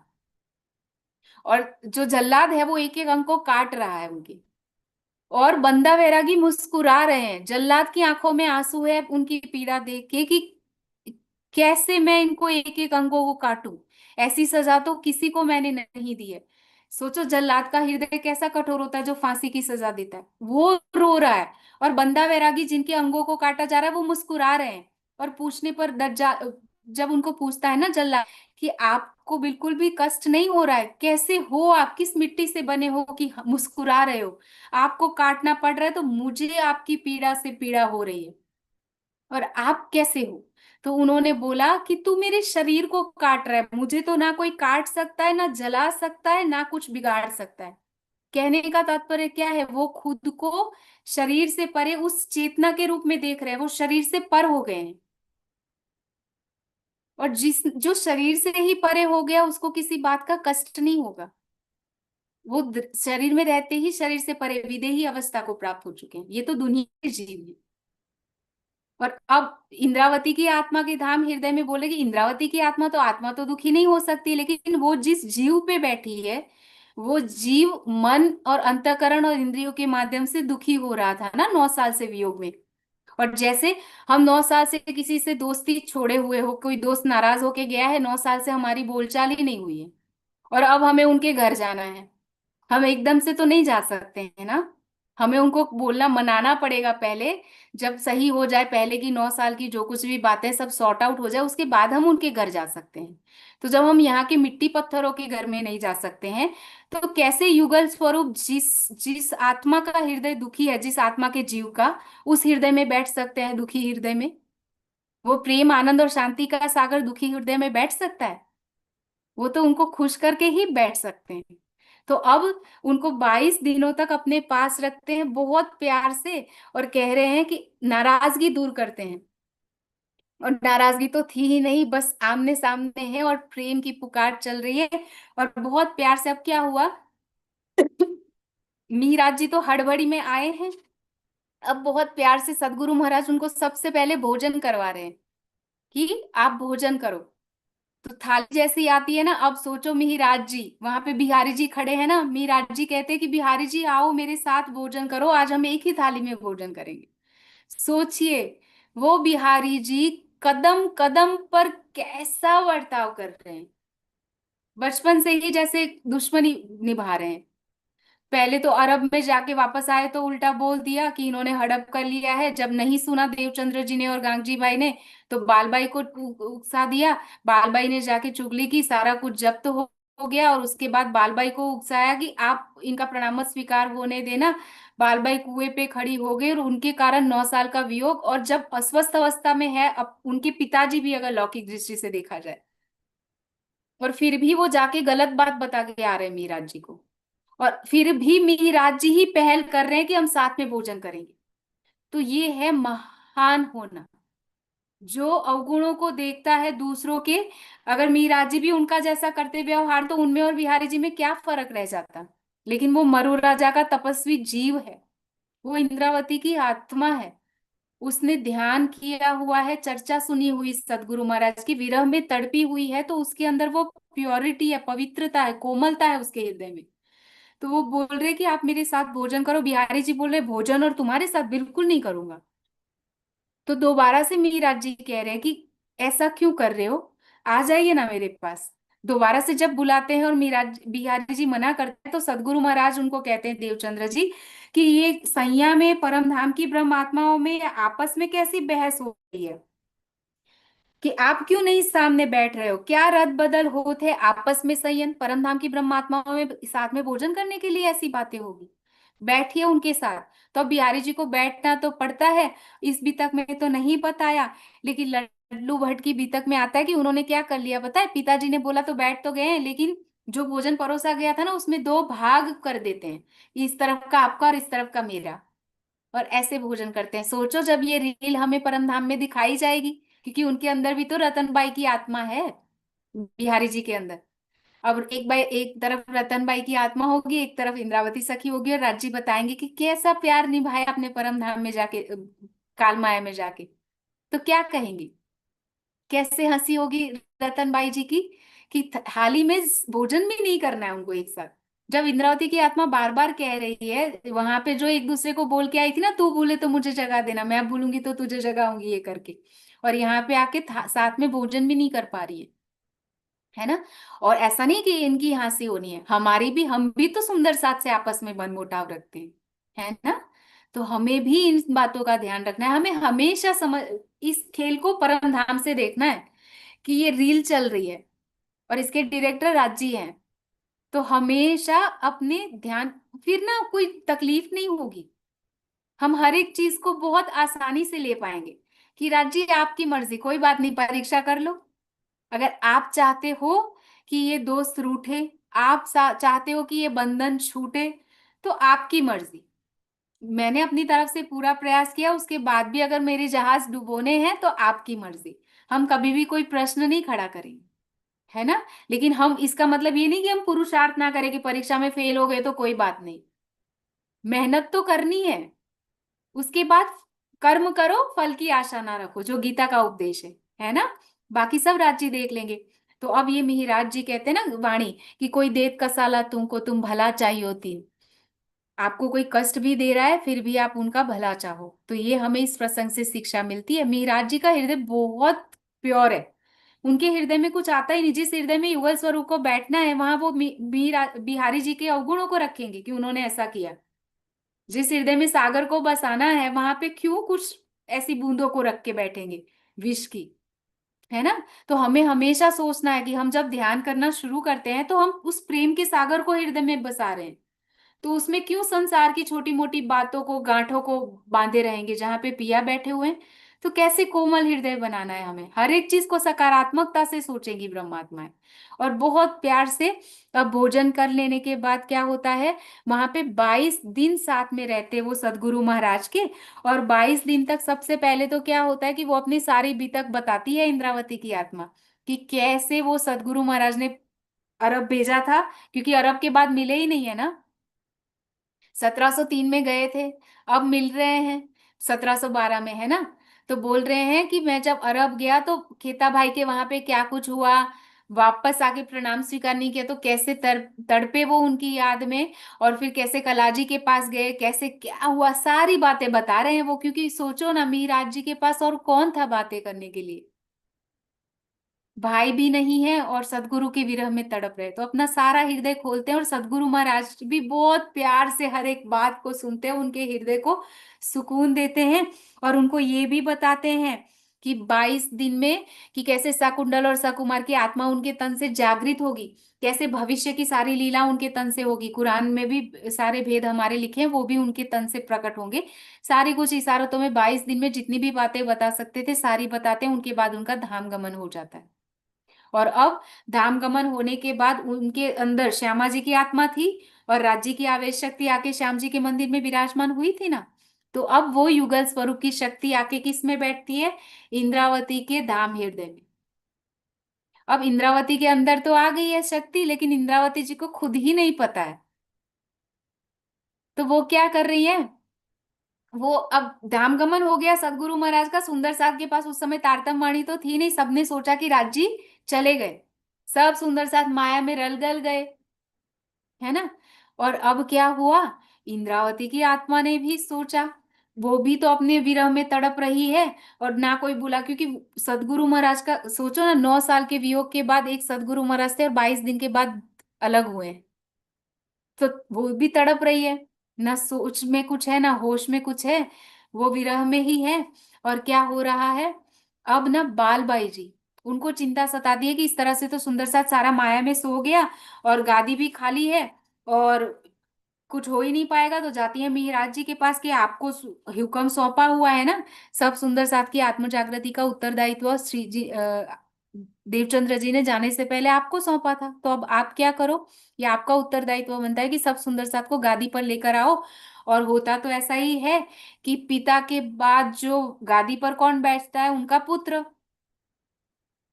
और जो जल्लाद है वो एक एक अंग को काट रहा है उनके। और बंदा वैरागी मुस्कुरा रहे हैं, जल्लाद की आंखों में आंसू है उनकी पीड़ा देख के कि कैसे मैं इनको एक एक अंगों को काटूं। ऐसी सजा तो किसी को मैंने नहीं दी है। सोचो जल्लाद का हृदय कैसा कठोर होता है जो फांसी की सजा देता है, वो रो रहा है। और बंदा वैरागी जिनके अंगों को काटा जा रहा है वो मुस्कुरा रहे हैं। और पूछने पर दज्जा जब उनको पूछता है ना जल्लाद कि आपको बिल्कुल भी कष्ट नहीं हो रहा है, कैसे हो आप, किस मिट्टी से बने हो कि मुस्कुरा रहे हो, आपको काटना पड़ रहा है तो मुझे आपकी पीड़ा से पीड़ा हो रही है, और आप कैसे हो। तो उन्होंने बोला कि तू मेरे शरीर को काट रहा है, मुझे तो ना कोई काट सकता है, ना जला सकता है, ना कुछ बिगाड़ सकता है। कहने का तात्पर्य क्या है, वो खुद को शरीर से परे उस चेतना के रूप में देख रहे हैं, वो शरीर से पर हो गए हैं। और जिस जो शरीर से ही परे हो गया उसको किसी बात का कष्ट नहीं होगा। वो शरीर में रहते ही शरीर से परे विदेही अवस्था को प्राप्त हो चुके हैं। ये तो दुनिया के जीव है। और अब इंद्रावती की आत्मा के धाम हृदय में बोले कि इंद्रावती की आत्मा तो दुखी नहीं हो सकती, लेकिन वो जिस जीव पे बैठी है वो जीव मन और अंतःकरण और इंद्रियों के माध्यम से दुखी हो रहा था ना 9 साल से वियोग में। और जैसे हम 9 साल से किसी से दोस्ती छोड़े हुए हो, कोई दोस्त नाराज होके गया है, 9 साल से हमारी बोलचाल ही नहीं हुई है, और अब हमें उनके घर जाना है। हम एकदम से तो नहीं जा सकते हैं ना, हमें उनको बोलना मनाना पड़ेगा पहले। जब सही हो जाए, पहले की 9 साल की जो कुछ भी बातें सब सॉर्ट आउट हो जाए, उसके बाद हम उनके घर जा सकते हैं। तो जब हम यहाँ के मिट्टी पत्थरों के घर में नहीं जा सकते हैं, तो कैसे युगल स्वरूप जिस जिस आत्मा का हृदय दुखी है, जिस आत्मा के जीव का, उस हृदय में बैठ सकते हैं दुखी हृदय में। वो प्रेम आनंद और शांति का सागर दुखी हृदय में बैठ सकता है? वो तो उनको खुश करके ही बैठ सकते हैं। तो अब उनको 22 दिनों तक अपने पास रखते हैं बहुत प्यार से, और कह रहे हैं कि नाराजगी दूर करते हैं। और नाराजगी तो थी ही नहीं, बस आमने सामने है और प्रेम की पुकार चल रही है। और बहुत प्यार से अब क्या हुआ, मिहिराज जी तो हड़बड़ी में आए हैं। अब बहुत प्यार से सदगुरु महाराज उनको सबसे पहले भोजन करवा रहे हैं कि आप भोजन करो। तो थाली जैसी आती है ना, अब सोचो मिहिराज जी, वहां पे बिहारी जी खड़े हैं ना, मिहिराज जी कहते हैं कि बिहारी जी आओ मेरे साथ भोजन करो, आज हम एक ही थाली में भोजन करेंगे। सोचिए वो बिहारी जी कदम कदम पर कैसा बर्ताव कर रहे हैं, बचपन से ही जैसे दुश्मनी निभा रहे हैं। पहले तो अरब में जाके वापस आए तो उल्टा बोल दिया कि इन्होंने हड़प कर लिया है। जब नहीं सुना देवचंद्र जी ने और गांगजी भाई ने, तो बालबाई को उकसा दिया। बालबाई ने जाके चुगली की, सारा कुछ जब्त हो गया। और उसके बाद बालबाई को उकसाया कि आप इनका प्रणाम मत स्वीकार होने देना। बालबाई कुएं पे खड़ी हो गई और उनके कारण 9 साल का वियोग। और जब अस्वस्थ अवस्था में है, अब उनके पिताजी भी अगर लौकिक दृष्टि से देखा जाए, और फिर भी वो जाके गलत बात बता के आ रहे हैं मीराज जी को। और फिर भी मिहिराज जी ही पहल कर रहे हैं कि हम साथ में भोजन करेंगे। तो ये है महान होना, जो अवगुणों को देखता है दूसरों के। अगर मिहिराज जी भी उनका जैसा करते व्यवहार, तो उनमें और बिहारी जी में क्या फर्क रह जाता। लेकिन वो मरु राजा का तपस्वी जीव है, वो इंद्रावती की आत्मा है। उसने ध्यान किया हुआ है, चर्चा सुनी हुई सदगुरु महाराज की, विरह में तड़पी हुई है, तो उसके अंदर वो प्योरिटी है, पवित्रता है, कोमलता है उसके हृदय में। तो वो बोल रहे कि आप मेरे साथ भोजन करो। बिहारी जी बोल रहे भोजन और तुम्हारे साथ बिल्कुल नहीं करूंगा। तो दोबारा से मिहिराज जी कह रहे हैं कि ऐसा क्यों कर रहे हो, आ जाइए ना मेरे पास। दोबारा से जब बुलाते हैं और मिहिराज बिहारी जी मना करते हैं, तो सदगुरु महाराज उनको कहते हैं देवचंद्र जी कि ये सैया में परम धाम की ब्रह्म आत्माओं में आपस में कैसी बहस हो रही है कि आप क्यों नहीं सामने बैठ रहे हो, क्या रद बदल होते आपस में संयन परम धाम की ब्रह्मात्माओं में साथ में भोजन करने के लिए ऐसी बातें होगी। बैठिए उनके साथ। तो अब बिहारी जी को बैठना तो पड़ता है। इस बीतक में तो नहीं बताया, लेकिन लल्लू भट्ट की बीतक में आता है कि उन्होंने क्या कर लिया पता है, पिताजी ने बोला तो बैठ तो गए हैं, लेकिन जो भोजन परोसा गया था ना उसमें दो भाग कर देते हैं, इस तरफ का आपका और इस तरफ का मेरा, और ऐसे भोजन करते हैं। सोचो जब ये रील हमें परम धाम में दिखाई जाएगी, क्योंकि उनके अंदर भी तो रतनबाई की आत्मा है, बिहारी जी के अंदर। अब एक तरफ रतनबाई की आत्मा होगी, एक तरफ इंद्रावती सखी होगी, और राजी बताएंगे कि कैसा प्यार निभाया अपने परम धाम में जाके, काल माया में जाके। तो क्या कहेंगे, कैसे हंसी होगी रतनबाई जी की, कि थाली में भोजन भी नहीं करना है उनको एक साथ। जब इंद्रावती की आत्मा बार बार कह रही है, वहां पे जो एक दूसरे को बोल के आई थी ना, तू भूले तो मुझे जगा देना, मैं भूलूंगी तो तुझे जगाऊंगी, ये करके, और यहाँ पे आके साथ में भोजन भी नहीं कर पा रही है ना। और ऐसा नहीं कि इनकी हंसी होनी है, हमारी भी, हम भी तो सुंदर साथ से आपस में मनमुटाव रखते हैं, है ना। तो हमें भी इन बातों का ध्यान रखना है, हमें हमेशा समझ, इस खेल को परम धाम से देखना है कि ये रील चल रही है और इसके डायरेक्टर राजी हैं। तो हमेशा अपने ध्यान, फिर ना कोई तकलीफ नहीं होगी, हम हर एक चीज को बहुत आसानी से ले पाएंगे। कि राजी आपकी मर्जी, कोई बात नहीं, परीक्षा कर लो। अगर आप चाहते हो कि ये दोस्त रूठे, आप चाहते हो कि ये बंधन छूटे, तो आपकी मर्जी। मैंने अपनी तरफ से पूरा प्रयास किया, उसके बाद भी अगर मेरे जहाज डुबोने हैं तो आपकी मर्जी। हम कभी भी कोई प्रश्न नहीं खड़ा करेंगे, है ना। लेकिन हम, इसका मतलब ये नहीं कि हम पुरुषार्थ ना करें कि परीक्षा में फेल हो गए तो कोई बात नहीं, मेहनत तो करनी है। उसके बाद कर्म करो, फल की आशा ना रखो, जो गीता का उपदेश है ना। बाकी सब राज्य देख लेंगे। तो अब ये मिहिराज जी कहते हैं ना वाणी, कि कोई देत कसाला तुमको, तुम भला चाहिए तीन। आपको कोई कष्ट भी दे रहा है फिर भी आप उनका भला चाहो, तो ये हमें इस प्रसंग से शिक्षा मिलती है। मिहिराज जी का हृदय बहुत प्योर है, उनके हृदय में कुछ आता ही नहीं। जिस हृदय में युगल स्वरूप को बैठना है, वहां वो बिहारी जी के अवगुणों को रखेंगे कि उन्होंने ऐसा किया। जिस हृदय में सागर को बसाना है, वहां पे क्यों कुछ ऐसी बूंदों को रख के बैठेंगे विष की, है ना। तो हमें हमेशा सोचना है कि हम जब ध्यान करना शुरू करते हैं तो हम उस प्रेम के सागर को हृदय में बसा रहे हैं। तो उसमें क्यों संसार की छोटी मोटी बातों को, गांठों को बांधे रहेंगे, जहां पे पिया बैठे हुए हैं। तो कैसे कोमल हृदय बनाना है हमें, हर एक चीज को सकारात्मकता से सोचेंगी ब्रह्मात्माएं, और बहुत प्यार से। अब भोजन कर लेने के बाद क्या होता है, वहां पे 22 दिन साथ में रहते वो सदगुरु महाराज के। और 22 दिन तक सबसे पहले तो क्या होता है कि वो अपनी सारी बीतक बताती है इंद्रावती की आत्मा, कि कैसे वो सदगुरु महाराज ने अरब भेजा था, क्योंकि अरब के बाद मिले ही नहीं है ना। 1703 में गए थे, अब मिल रहे हैं 1712 में, है ना। तो बोल रहे हैं कि मैं जब अरब गया तो खेता भाई के वहां पे क्या कुछ हुआ, वापस आके प्रणाम स्वीकार नहीं किया तो कैसे तड़पे वो उनकी याद में। और फिर कैसे कलाजी के पास गए, कैसे क्या हुआ, सारी बातें बता रहे हैं वो। क्योंकि सोचो ना, मिहिराज जी के पास और कौन था बातें करने के लिए, भाई भी नहीं है और सदगुरु के विरह में तड़प रहे, तो अपना सारा हृदय खोलते हैं। और सदगुरु महाराज भी बहुत प्यार से हर एक बात को सुनते हैं, उनके हृदय को सुकून देते हैं। और उनको ये भी बताते हैं कि 22 दिन में, कि कैसे सकुंडल और सकुमार की आत्मा उनके तन से जागृत होगी, कैसे भविष्य की सारी लीला उनके तन से होगी। कुरान में भी सारे भेद हमारे लिखे हैं, वो भी उनके तन से प्रकट होंगे। सारी कुछ इशारतों में 22 दिन में जितनी भी बातें बता सकते थे सारी बताते हैं, उनके बाद उनका धाम गमन हो जाता है। और अब धाम गमन होने के बाद उनके अंदर श्यामा जी की आत्मा थी, और राज्य की आवेश शक्ति आके श्याम जी के मंदिर में विराजमान हुई थी ना। तो अब वो युगल स्वरूप की शक्ति आके किस में बैठती है, इंद्रावती के धाम हृदय में। अब इंद्रावती के अंदर तो आ गई है शक्ति, लेकिन इंद्रावती जी को खुद ही नहीं पता है। तो वो क्या कर रही है, वो अब धाम गमन हो गया सदगुरु महाराज का, सुंदर साथ के पास उस समय तारतम वाणी तो थी नहीं, सबने सोचा कि राजी चले गए, सब सुंदर साथ माया में रल गल गए, है ना। और अब क्या हुआ, इंद्रावती की आत्मा ने भी सोचा, वो भी तो अपने विरह में तड़प रही है। और ना कोई बुला, क्योंकि सदगुरु महाराज का सोचो ना, 9 साल के वियोग के बाद एक सदगुरु महाराज थे और 22 दिन के बाद अलग हुए, तो वो भी तड़प रही है, ना सोच में कुछ है ना होश में कुछ है, वो विरह में ही है। और क्या हो रहा है, अब ना बाल बाई जी, उनको चिंता सताती है कि इस तरह से तो सुंदर साथ सारा माया में सो गया और गादी भी खाली है और कुछ हो ही नहीं पाएगा। तो जाती है मिहिराज जी के पास कि आपको हुक्म सौंपा हुआ है ना, सब सुंदर साथ की आत्म जागृति का उत्तरदायित्व श्री जी देवचंद्र जी ने जाने से पहले आपको सौंपा था, तो अब आप क्या करो, ये आपका उत्तरदायित्व बनता है कि सब सुंदर साथ को गादी पर लेकर आओ। और होता तो ऐसा ही है कि पिता के बाद जो गादी पर कौन बैठता है, उनका पुत्र।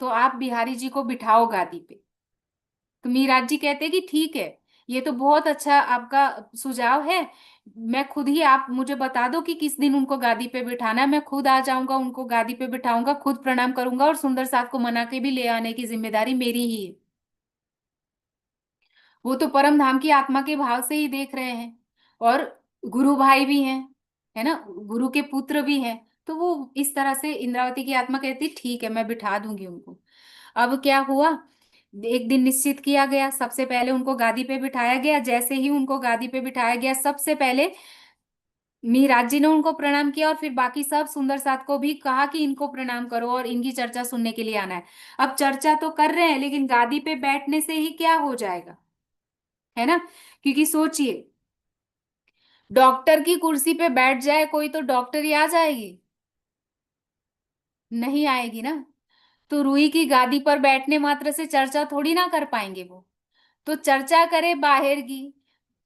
तो आप बिहारी जी को बिठाओ गादी पे। तो मीराज जी कहते हैं कि ठीक है, ये तो बहुत अच्छा आपका सुझाव है। मैं खुद ही, आप मुझे बता दो कि किस दिन उनको गादी पे बिठाना है, मैं खुद आ जाऊंगा, उनको गादी पे बिठाऊंगा, खुद प्रणाम करूंगा, और सुंदर साथ को मना के भी ले आने की जिम्मेदारी मेरी ही है। वो तो परम धाम की आत्मा के भाव से ही देख रहे हैं, और गुरु भाई भी हैं, है ना, गुरु के पुत्र भी हैं। तो वो इस तरह से इंद्रावती की आत्मा कहती ठीक है, मैं बिठा दूंगी उनको। अब क्या हुआ, एक दिन निश्चित किया गया, सबसे पहले उनको गादी पे बिठाया गया। जैसे ही उनको गादी पे बिठाया गया, सबसे पहले मिहिराज जी ने उनको प्रणाम किया, और फिर बाकी सब सुंदर साथ को भी कहा कि इनको प्रणाम करो और इनकी चर्चा सुनने के लिए आना है। अब चर्चा तो कर रहे हैं, लेकिन गादी पे बैठने से ही क्या हो जाएगा, है ना। क्योंकि सोचिए, डॉक्टर की कुर्सी पे बैठ जाए कोई, तो डॉक्टरी आ जाएगी, नहीं आएगी ना। तो रूही की गादी पर बैठने मात्र से चर्चा थोड़ी ना कर पाएंगे वो। तो चर्चा करे बाहर की,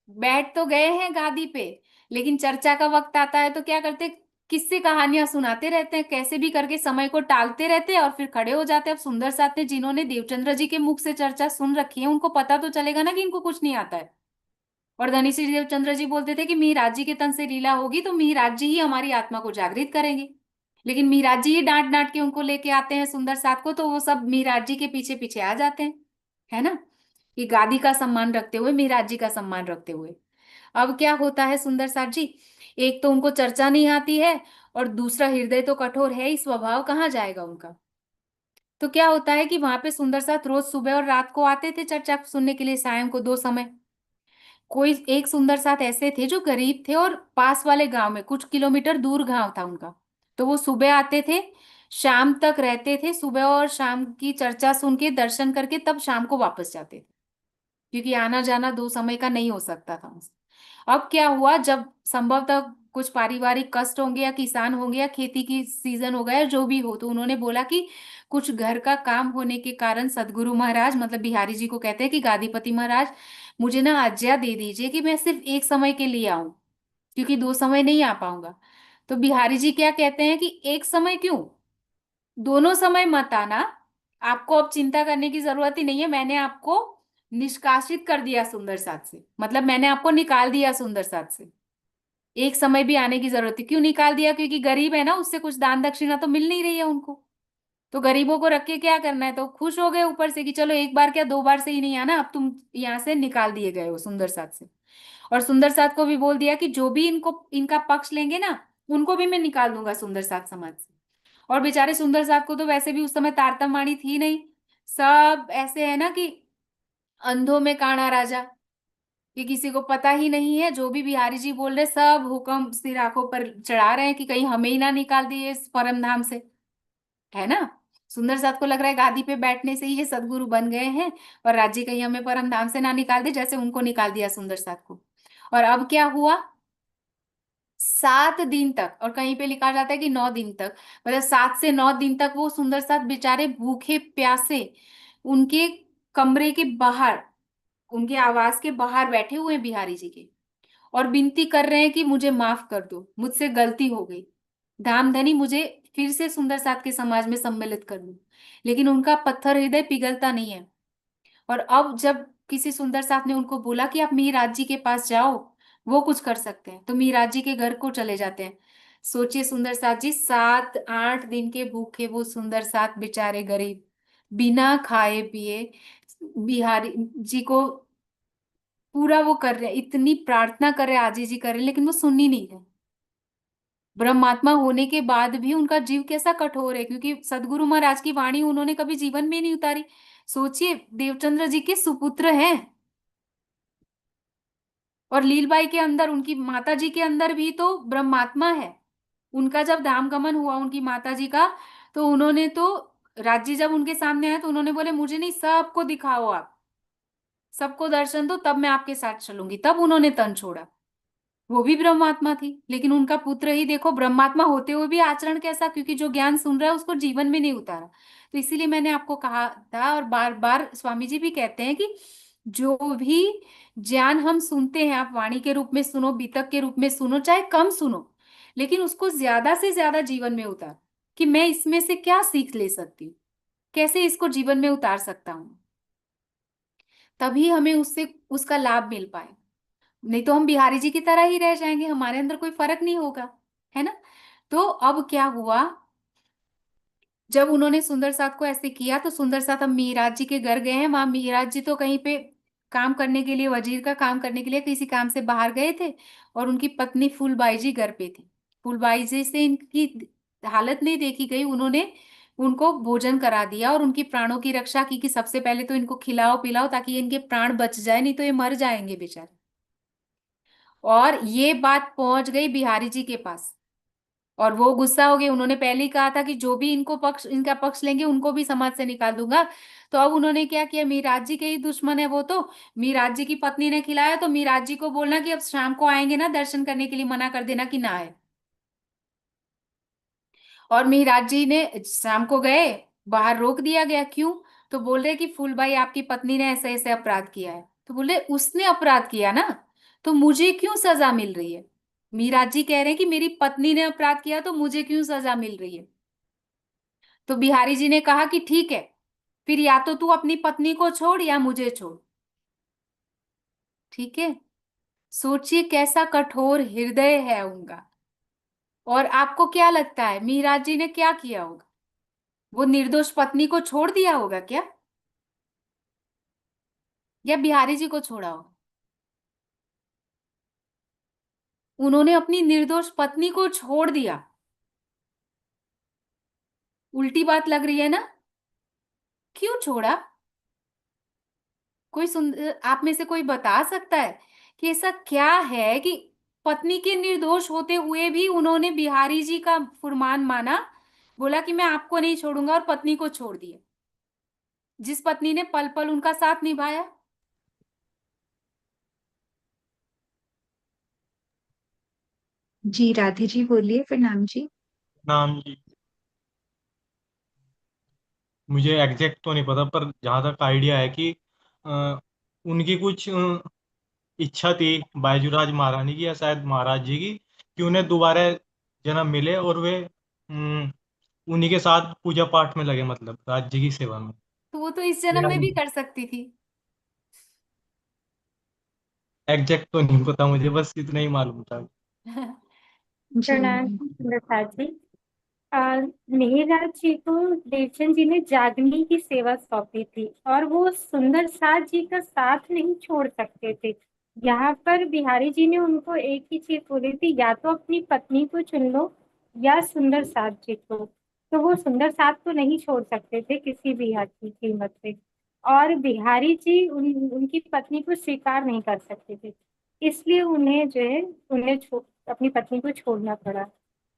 बैठ तो गए हैं गादी पे, लेकिन चर्चा का वक्त आता है तो क्या करते, किस्से कहानियां सुनाते रहते हैं, कैसे भी करके समय को टालते रहते हैं, और फिर खड़े हो जाते हैं। अब सुंदर साथ ने, जिन्होंने देवचंद्र जी के मुख से चर्चा सुन रखी है, उनको पता तो चलेगा ना कि इनको कुछ नहीं आता है। और धनी श्री देवचंद्र जी बोलते थे कि मिहिराज जी के तन से लीला होगी तो मिहिराज जी ही हमारी आत्मा को जागृत करेंगे। लेकिन मिहिराज जी ही डांट डांट के उनको लेके आते हैं सुंदर साथ को, तो वो सब मिहिराज जी के पीछे पीछे आ जाते हैं, है ना, कि गादी का सम्मान रखते हुए, मिहिराज जी का सम्मान रखते हुए। अब क्या होता है सुंदर साथ जी, एक तो उनको चर्चा नहीं आती है, और दूसरा हृदय तो कठोर है ही, स्वभाव कहाँ जाएगा उनका। तो क्या होता है कि वहां पे सुंदर साथ रोज सुबह और रात को आते थे चर्चा सुनने के लिए, सायं को 2 समय। कोई एक सुंदर साथ ऐसे थे जो गरीब थे, और पास वाले गांव में, कुछ किलोमीटर दूर गांव था उनका, तो वो सुबह आते थे, शाम तक रहते थे, सुबह और शाम की चर्चा सुन के दर्शन करके तब शाम को वापस जाते थे, क्योंकि आना जाना 2 समय का नहीं हो सकता था उनसे। अब क्या हुआ, जब संभवतः कुछ पारिवारिक कष्ट होंगे, या किसान होंगे, या खेती की सीजन हो गया, या जो भी हो, तो उन्होंने बोला कि कुछ घर का काम होने के कारण सदगुरु महाराज, मतलब बिहारी जी को कहते हैं कि गादीपति महाराज, मुझे ना आज्ञा दे दीजिए कि मैं सिर्फ 1 समय के लिए आऊं, क्योंकि 2 समय नहीं आ पाऊंगा। तो बिहारी जी क्या कहते हैं कि 1 समय क्यों, दोनों समय मत आना, आपको अब चिंता करने की जरूरत ही नहीं है, मैंने आपको निष्कासित कर दिया सुंदर साथ से, मतलब मैंने आपको निकाल दिया सुंदर साथ से। 1 समय भी आने की जरूरत है, क्यों निकाल दिया, क्योंकि गरीब है ना, उससे कुछ दान दक्षिणा तो मिल नहीं रही है उनको, तो गरीबों को रख के क्या करना है। तो खुश हो गए ऊपर से कि चलो, एक बार क्या 2 बार से ही नहीं आना, अब तुम यहाँ से निकाल दिए गए हो सुंदर साथ से। और सुंदर साथ को भी बोल दिया कि जो भी इनको, इनका पक्ष लेंगे ना, उनको भी मैं निकाल दूंगा सुंदर साथ समाज से। और बेचारे सुंदर साथ को तो वैसे भी उस समय तारतम्य थी नहीं, सब ऐसे है ना कि अंधों में काना राजा, कि किसी को पता ही नहीं है, जो भी बिहारी जी बोल रहे सब हुक्म सिर आंखों पर चढ़ा रहे हैं कि कहीं हमें ही ना निकाल दिए इस परम धाम से, है ना। सुंदर साथ को लग रहा है गादी पे बैठने से ही ये सदगुरु बन गए हैं, और राज्य कहीं हमें परम धाम से ना निकाल दे, जैसे उनको निकाल दिया सुंदर साथ को। और अब क्या हुआ, 7 दिन तक, और कहीं पे लिखा जाता है कि 9 दिन तक, मतलब 7 से 9 दिन तक वो सुंदर साथ बेचारे भूखे प्यासे उनके कमरे के बाहर, उनके आवास के बाहर बैठे हुए हैं बिहारी जी के, और विनती कर रहे हैं कि मुझे माफ कर दो, मुझसे गलती हो गई, धामधनी मुझे फिर से सुंदर साथ के समाज में सम्मिलित कर लो। लेकिन उनका पत्थर हृदय पिघलता नहीं है। और अब जब किसी सुंदर साथ ने उनको बोला कि आप मीराज जी के पास जाओ, वो कुछ कर सकते हैं, तो मीराज जी के घर को चले जाते हैं। सोचिए सुंदर साथ जी, 7-8 दिन के भूखे वो सुंदर साथ बेचारे गरीब, बिना खाए पिए बिहारी जी को पूरा वो कर रहे हैं, इतनी प्रार्थना कर रहे हैं, आजी जी कर रहे हैं, लेकिन वो सुन ही नहीं रहे। ब्रह्मात्मा होने के बाद भी उनका जीव कैसा कठोर है, क्योंकि सदगुरु महाराज की वाणी उन्होंने कभी जीवन में नहीं उतारी। सोचिए, देवचंद्र जी के सुपुत्र हैं, और लीलबाई के अंदर, उनकी माता जी के अंदर भी तो ब्रह्मात्मा है। उनका जब धाम गमन हुआ उनकी माता जी का, तो उन्होंने तो, राज्य जब उनके सामने आया तो उन्होंने बोले मुझे नहीं, सबको दिखाओ, आप सबको दर्शन दो, तब मैं आपके साथ चलूंगी, तब उन्होंने तन छोड़ा। वो भी ब्रह्मात्मा थी, लेकिन उनका पुत्र ही देखो ब्रह्मात्मा होते हुए भी आचरण कैसा, क्योंकि जो ज्ञान सुन रहा है उसको जीवन में नहीं उतारा। तो इसीलिए मैंने आपको कहा था, और बार बार स्वामी जी भी कहते हैं कि जो भी ज्ञान हम सुनते हैं, आप वाणी के रूप में सुनो, बीतक के रूप में सुनो, चाहे कम सुनो, लेकिन उसको ज्यादा से ज्यादा जीवन में उतार, कि मैं इसमें से क्या सीख ले सकती हूँ, कैसे इसको जीवन में उतार सकता हूँ, तभी हमें उससे उसका लाभ मिल पाए। नहीं तो हम बिहारी जी की तरह ही रह जाएंगे, हमारे अंदर कोई फर्क नहीं होगा, है ना। तो अब क्या हुआ, जब उन्होंने सुंदर साथ को ऐसे किया, तो सुंदर साथ अब मिहिराज जी के घर गए हैं। वहां मिहिराज जी तो कहीं पे काम करने के लिए, वजीर का काम करने के लिए किसी काम से बाहर गए थे, और उनकी पत्नी फूलबाई जी घर पे थी। फूलबाई जी से इनकी हालत नहीं देखी गई, उन्होंने उनको भोजन करा दिया और उनकी प्राणों की रक्षा की, कि सबसे पहले तो इनको खिलाओ पिलाओ ताकि इनके प्राण बच जाए, नहीं तो ये मर जाएंगे बेचारे। और ये बात पहुंच गई बिहारी जी के पास, और वो गुस्सा हो गए। उन्होंने पहले ही कहा था कि जो भी इनका पक्ष लेंगे उनको भी समाज से निकाल दूंगा। तो अब उन्होंने क्या किया, मिराज जी के ही दुश्मन है वो तो, मिराज जी की पत्नी ने खिलाया, तो मिराज जी को बोलना कि अब शाम को आएंगे ना दर्शन करने के लिए, मना कर देना कि ना आए। और मिहिराज जी ने शाम को गए, बाहर रोक दिया गया, क्यों, तो बोल रहे कि फूलबाई आपकी पत्नी ने ऐसे ऐसे अपराध किया है। तो बोले उसने अपराध किया ना, तो मुझे क्यों सजा मिल रही है। मिहिराज जी कह रहे हैं कि मेरी पत्नी ने अपराध किया तो मुझे क्यों सजा मिल रही है। तो बिहारी जी ने कहा कि ठीक है, फिर या तो तू अपनी पत्नी को छोड़ या मुझे छोड़। ठीक है, सोचिए कैसा कठोर हृदय है उनका। और आपको क्या लगता है मिहिराज जी ने क्या किया होगा, वो निर्दोष पत्नी को छोड़ दिया होगा क्या, या बिहारी जी को छोड़ा होगा। उन्होंने अपनी निर्दोष पत्नी को छोड़ दिया। उल्टी बात लग रही है ना, क्यों छोड़ा। कोई आप में से कोई बता सकता है कि ऐसा क्या है कि पत्नी के निर्दोष होते हुए भी उन्होंने बिहारी जी का फुरमान माना, बोला कि मैं आपको नहीं छोड़ूंगा, और पत्नी को छोड़ दिया, जिस पत्नी ने पल पल उनका साथ निभाया। जी राधे जी बोलिए, प्रणाम जी। नाम जी, मुझे एग्जैक्ट तो नहीं पता, पर जहाँ तक आइडिया है कि अ, उनकी कुछ इच्छा थी बायजूराज महारानी की या शायद महाराज जी की, कि उन्हें दोबारा जन्म मिले और वे उन्हीं के साथ पूजा पाठ में लगे, मतलब राज्य की सेवा में। तो वो तो इस जन्म में भी कर सकती थी। एग्जैक्ट तो नहीं पता मुझे, बस इतना ही मालूम था। जी प्रणाम सुंदरता जी। अ, मेहराज जी को देवचंद जी ने जागने की सेवा सौंपी थी, और वो सुंदर साथ जी का साथ नहीं छोड़ सकते थे। यहाँ पर बिहारी जी ने उनको एक ही चीज बोली थी, या तो अपनी पत्नी को चुन लो या सुंदर साथ जी को। तो वो सुंदर साथ को नहीं छोड़ सकते थे किसी भी हद की कीमत पे, और बिहारी जी उनकी पत्नी को स्वीकार नहीं कर सकते थे, इसलिए उन्हें जो है अपनी पत्नी को छोड़ना पड़ा।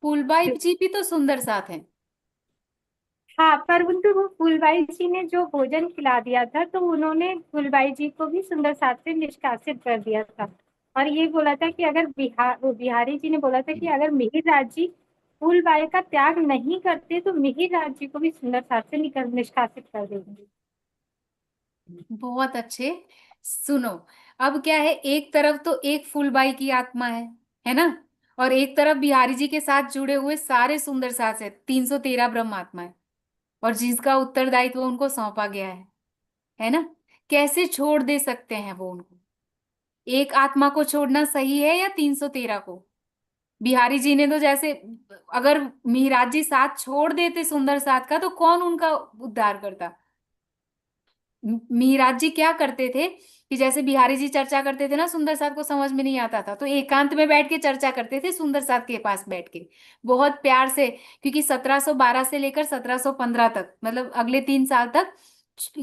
फूलबाई जी भी तो सुंदर साथ हैं। हाँ, पर उनको वो फूलबाई जी ने जो भोजन खिला दिया था, तो उन्होंने फूलबाई जी को भी सुंदर साथ से निष्कासित कर दिया था। और ये बोला था कि अगर बिहारी जी ने बोला था कि अगर मिहिर राज जी फूलबाई का त्याग नहीं करते तो मिहिर राज जी को भी सुंदर साथ से निष्कासित कर देंगे। बहुत अच्छे। सुनो, अब क्या है, एक तरफ तो एक फूलबाई की आत्मा है ना, और एक तरफ बिहारी जी के साथ जुड़े हुए सारे सुंदर सास है, 313 ब्रह्म आत्माएं, और जिसका उत्तरदायित्व उनको सौंपा गया है ना। कैसे छोड़ दे सकते हैं वो उनको, एक आत्मा को छोड़ना सही है या 313 को। बिहारी जी ने तो जैसे, अगर मिहिराज जी साथ छोड़ देते सुंदर साथ का, तो कौन उनका उद्धार करता। मिहिराज जी क्या करते थे कि जैसे बिहारी जी चर्चा करते थे ना, सुंदर साथ को समझ में नहीं आता था, तो एकांत में बैठ के चर्चा करते थे सुंदर साथ के पास बैठ के, बहुत प्यार से। क्योंकि 1712 से लेकर 1715 तक, मतलब अगले 3 साल तक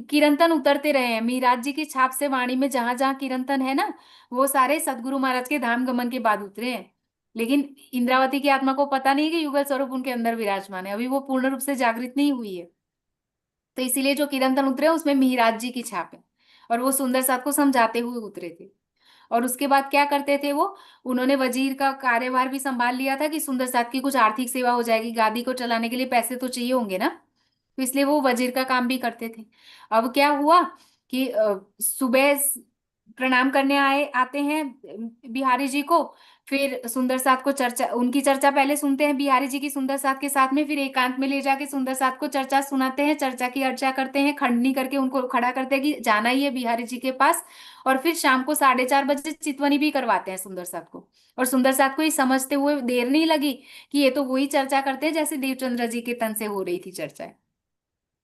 कीर्तन उतरते रहे हैं। मिहिराज जी की छाप से वाणी में जहां जहां कीर्तन है ना, वो सारे सदगुरु महाराज के धाम गमन के बाद उतरे हैं। लेकिन इंद्रावती की आत्मा को पता नहीं कि युगल स्वरूप उनके अंदर विराजमान है, अभी वो पूर्ण रूप से जागृत नहीं हुई है। तो इसीलिए जो कीर्तन उतरे उसमें मिहिराज जी की छाप है, और वो सुंदर साथ को समझाते हुए उतरे थे। और उसके बाद क्या करते थे वो, उन्होंने वजीर का कार्यभार भी संभाल लिया था कि सुंदर साथ की कुछ आर्थिक सेवा हो जाएगी, गादी को चलाने के लिए पैसे तो चाहिए होंगे ना, तो इसलिए वो वजीर का काम भी करते थे। अब क्या हुआ कि सुबह प्रणाम करने आते हैं बिहारी जी को, फिर सुंदर साथ को चर्चा, उनकी चर्चा पहले सुनते हैं बिहारी जी की सुंदर साथ के साथ में, फिर एकांत में ले जाके सुंदर साथ को चर्चा सुनाते हैं, चर्चा की अर्चा करते हैं, खंडनी करके उनको खड़ा करते हैं कि जाना ही है बिहारी जी के पास। और फिर शाम को 4:30 बजे चितवनी भी करवाते हैं सुंदर साथ को। और सुंदर साथ को ये समझते हुए देर नहीं लगी कि ये तो वही चर्चा करते हैं जैसे देवचंद्र जी के तन से हो रही थी चर्चा।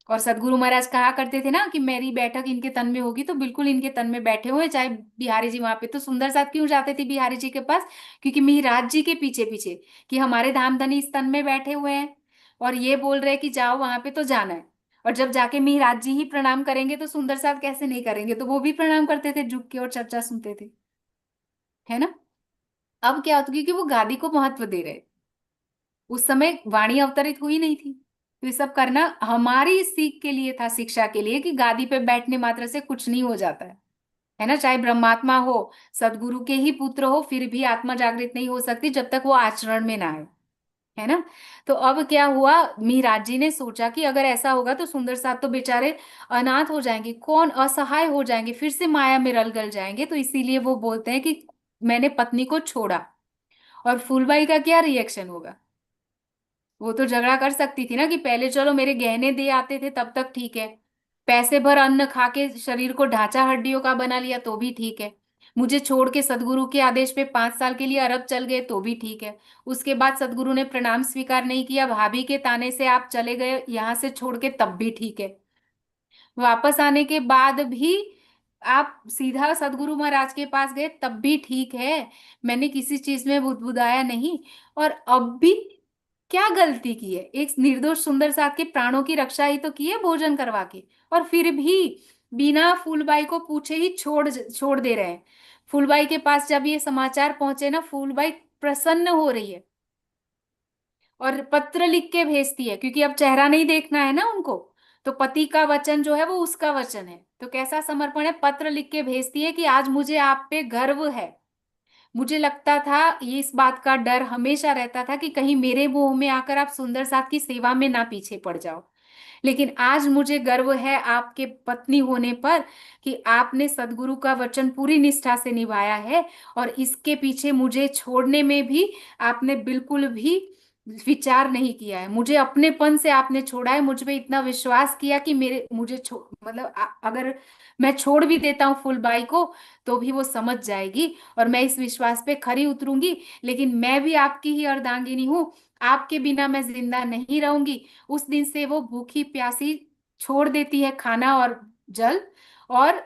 और सदगुरु महाराज कहा करते थे ना कि मेरी बैठक इनके तन में होगी, तो बिल्कुल इनके तन में बैठे हुए, चाहे बिहारी जी वहां पे। तो सुंदर साथ क्यों जाते थे बिहारी जी के पास? क्योंकि मिहिराज जी के पीछे पीछे कि हमारे धाम धनी इस तन में बैठे हुए हैं और ये बोल रहे हैं कि जाओ वहां पे, तो जाना है। और जब जाके मिहिराज जी ही प्रणाम करेंगे तो सुंदर साथ कैसे नहीं करेंगे, तो वो भी प्रणाम करते थे झुक के और चर्चा सुनते थे, है ना। अब क्या होता, क्योंकि वो गादी को महत्व दे रहे, उस समय वाणी अवतरित हुई नहीं थी, तो ये सब करना हमारी सीख के लिए था, शिक्षा के लिए, कि गादी पे बैठने मात्र से कुछ नहीं हो जाता है ना। चाहे ब्रह्मात्मा हो, सदगुरु के ही पुत्र हो, फिर भी आत्मा जागृत नहीं हो सकती जब तक वो आचरण में ना आए, है ना। तो अब क्या हुआ, मिहिराज जी ने सोचा कि अगर ऐसा होगा तो सुंदर साथ तो बेचारे अनाथ हो जाएंगे, कौन असहाय हो जाएंगे, फिर से माया में रल गल जाएंगे। तो इसीलिए वो बोलते हैं कि मैंने पत्नी को छोड़ा। और फूलबाई का क्या रिएक्शन होगा? वो तो झगड़ा कर सकती थी ना कि पहले चलो मेरे गहने दे आते थे तब तक ठीक है, पैसे भर अन्न खा के शरीर को ढांचा हड्डियों का बना लिया तो भी ठीक है, मुझे छोड़ के सदगुरु के आदेश पे 5 साल के लिए अरब चल गए तो भी ठीक है, उसके बाद सदगुरु ने प्रणाम स्वीकार नहीं किया, भाभी के ताने से आप चले गए यहाँ से छोड़ के तब भी ठीक है, वापस आने के बाद भी आप सीधा सदगुरु महाराज के पास गए तब भी ठीक है, मैंने किसी चीज में बुदबुदाया नहीं। और अब भी क्या गलती की है, एक निर्दोष सुंदर साथ के प्राणों की रक्षा ही तो की है भोजन करवा के, और फिर भी बिना फूलबाई को पूछे ही छोड़ छोड़ दे रहे हैं। फूलबाई के पास जब ये समाचार पहुंचे ना, फूलबाई प्रसन्न हो रही है और पत्र लिख के भेजती है, क्योंकि अब चेहरा नहीं देखना है ना उनको, तो पति का वचन जो है वो उसका वचन है, तो कैसा समर्पण है, पत्र लिख के भेजती है कि आज मुझे आप पे गर्व है। मुझे लगता था, ये इस बात का डर हमेशा रहता था कि कहीं मेरे मुंह में आकर आप सुंदर साथ की सेवा में ना पीछे पड़ जाओ, लेकिन आज मुझे गर्व है आपके पत्नी होने पर कि आपने सदगुरु का वचन पूरी निष्ठा से निभाया है, और इसके पीछे मुझे छोड़ने में भी आपने बिल्कुल भी विचार नहीं किया है, मुझे अपनेपन से आपने छोड़ा है, मुझ पे इतना विश्वास किया कि मेरे मुझे मतलब अगर मैं छोड़ भी देता हूँ फुलबाई को तो भी वो समझ जाएगी और मैं इस विश्वास पे खरी उतरूंगी, लेकिन मैं भी आपकी ही अर्धांगिनी हूँ, आपके बिना मैं जिंदा नहीं रहूंगी। उस दिन से वो भूखी प्यासी छोड़ देती है खाना और जल, और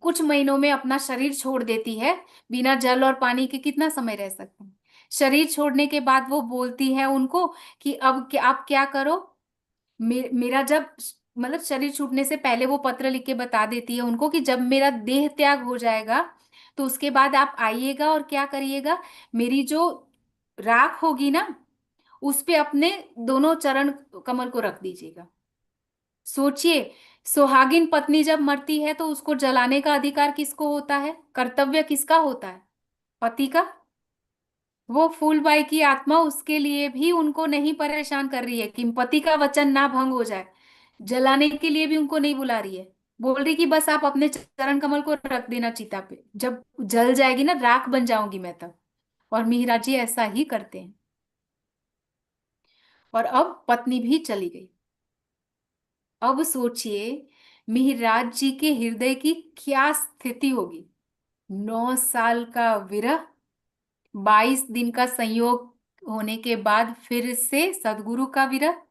कुछ महीनों में अपना शरीर छोड़ देती है। बिना जल और पानी के कितना समय रह सकते हैं? शरीर छोड़ने के बाद वो बोलती है उनको कि अब क्या, आप क्या करो, मेरा जब मतलब शरीर छूटने से पहले वो पत्र लिख के बता देती है उनको कि जब मेरा देह त्याग हो जाएगा तो उसके बाद आप आइएगा और क्या करिएगा, मेरी जो राख होगी ना उस पे अपने दोनों चरण कमल को रख दीजिएगा। सोचिए, सुहागिन पत्नी जब मरती है तो उसको जलाने का अधिकार किसको होता है, कर्तव्य किसका होता है, पति का। वो फूलबाई की आत्मा उसके लिए भी उनको नहीं परेशान कर रही है कि पति का वचन ना भंग हो जाए, जलाने के लिए भी उनको नहीं बुला रही है, बोल रही कि बस आप अपने चरण कमल को रख देना चिता पे, जब जल जाएगी ना राख बन जाऊंगी मैं तब। और मिहिराज जी ऐसा ही करते हैं। और अब पत्नी भी चली गई। अब सोचिए मिहिराज जी के हृदय की क्या स्थिति होगी। 9 साल का विरह, 22 दिन का संयोग होने के बाद फिर से सदगुरु का विरह,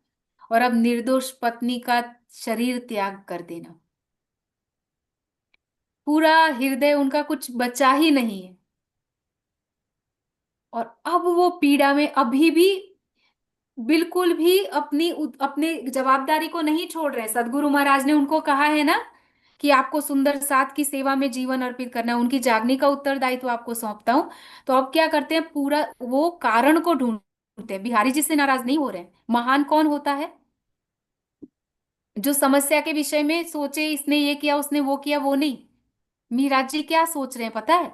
और अब निर्दोष पत्नी का शरीर त्याग कर देना, पूरा हृदय उनका कुछ बचा ही नहीं है। और अब वो पीड़ा में अभी भी बिल्कुल भी अपनी जवाबदारी को नहीं छोड़ रहे। सदगुरु महाराज ने उनको कहा है ना कि आपको सुंदर साथ की सेवा में जीवन अर्पित करना है, उनकी जागने का उत्तरदायित्व आपको सौंपता हूं। तो अब क्या करते हैं, पूरा वो कारण को ढूंढते हैं। बिहारी जी से नाराज नहीं हो रहे हैं। महान कौन होता है? जो समस्या के विषय में सोचे इसने ये किया उसने वो किया, वो नहीं। मीराज जी क्या सोच रहे हैं पता है?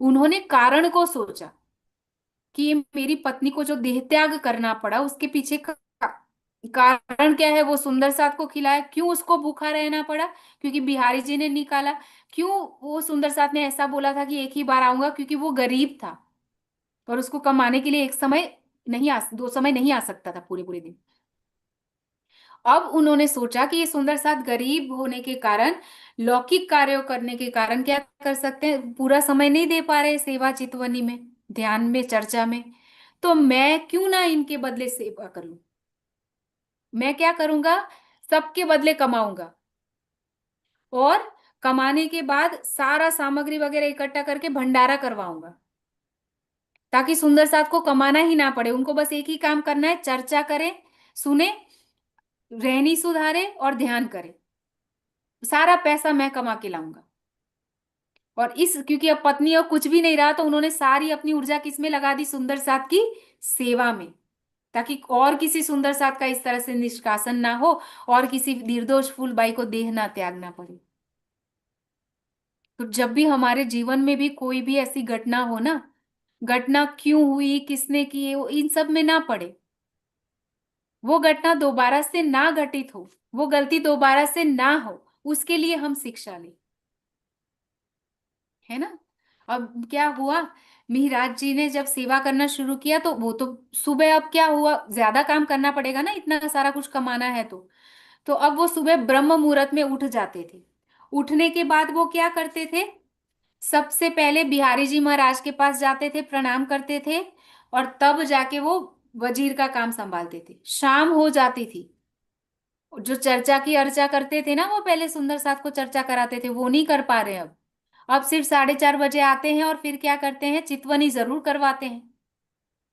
उन्होंने कारण को सोचा कि ये मेरी पत्नी को जो देह त्याग करना पड़ा उसके पीछे का कारण क्या है। वो सुंदर साथ को खिलाया, क्यों उसको भूखा रहना पड़ा, क्योंकि बिहारी जी ने निकाला। क्यों वो सुंदर साथ ने ऐसा बोला था कि एक ही बार आऊंगा, क्योंकि वो गरीब था और उसको कमाने के लिए एक समय नहीं आ, दो समय नहीं आ सकता था पूरे पूरे दिन। अब उन्होंने सोचा कि ये सुंदर साथ गरीब होने के कारण, लौकिक कार्यों करने के कारण क्या कर सकते हैं, पूरा समय नहीं दे पा रहे सेवा चितवनी में, ध्यान में, चर्चा में। तो मैं क्यों ना इनके बदले सेवा करूं। मैं क्या करूंगा, सबके बदले कमाऊंगा, और कमाने के बाद सारा सामग्री वगैरह इकट्ठा करके भंडारा करवाऊंगा, ताकि सुंदर साथ को कमाना ही ना पड़े। उनको बस एक ही काम करना है, चर्चा करें, सुने, रहनी सुधारे और ध्यान करें। सारा पैसा मैं कमा के लाऊंगा। और इस क्योंकि अब पत्नी और कुछ भी नहीं रहा, तो उन्होंने सारी अपनी ऊर्जा किसमें लगा दी, सुंदर साथ की सेवा में, ताकि और किसी सुंदर साथ का इस तरह से निष्कासन ना हो और किसी निर्दोष फूलबाई को देह ना त्यागना पड़े। तो जब भी हमारे जीवन में भी कोई भी ऐसी घटना हो ना, घटना क्यों हुई, किसने की है, वो इन सब में ना पड़े, वो घटना दोबारा से ना घटित हो, वो गलती दोबारा से ना हो, उसके लिए हम शिक्षा लें, है ना। अब क्या हुआ, मिहिराज जी ने जब सेवा करना शुरू किया तो वो तो सुबह, अब क्या हुआ, ज्यादा काम करना पड़ेगा ना, इतना सारा कुछ कमाना है तो अब वो सुबह ब्रह्म मुहूर्त में उठ जाते थे। उठने के बाद वो क्या करते थे, सबसे पहले बिहारी जी महाराज के पास जाते थे, प्रणाम करते थे, और तब जाके वो वजीर का काम संभालते थे। शाम हो जाती थी, जो चर्चा की अर्चा करते थे ना, वो पहले सुंदर साथ को चर्चा कराते थे, वो नहीं कर पा रहे अब सिर्फ 4:30 बजे आते हैं और फिर क्या करते हैं, चितवनी जरूर करवाते हैं,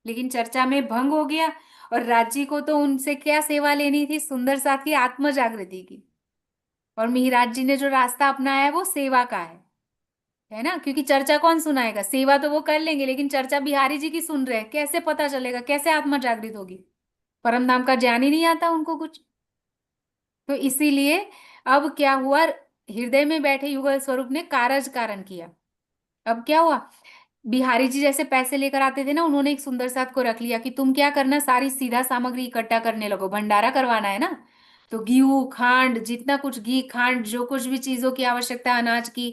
लेकिन चर्चा में भंग हो गया। और राज्य को तो उनसे क्या सेवा लेनी थी, सुंदर साथ की आत्म जागृति की। और मिहिराज जी ने जो रास्ता अपनाया है वो सेवा का है ना, क्योंकि चर्चा कौन सुनाएगा, सेवा तो वो कर लेंगे, लेकिन चर्चा बिहारी जी की सुन रहे हैं, कैसे पता चलेगा, कैसे आत्मा जागृत होगी, परम धाम का ज्ञान ही नहीं आता उनको कुछ। तो इसीलिए अब क्या हुआ, हृदय में बैठे युगल स्वरूप ने कारज कारण किया। अब क्या हुआ, बिहारी जी जैसे पैसे लेकर आते थे ना, उन्होंने एक सुंदर साथ को रख लिया कि तुम क्या करना, सारी सीधा सामग्री इकट्ठा करने लगो, भंडारा करवाना है ना। तो गेहूं खांड, जितना कुछ घी खांड, जो कुछ भी चीजों की आवश्यकता है, अनाज की,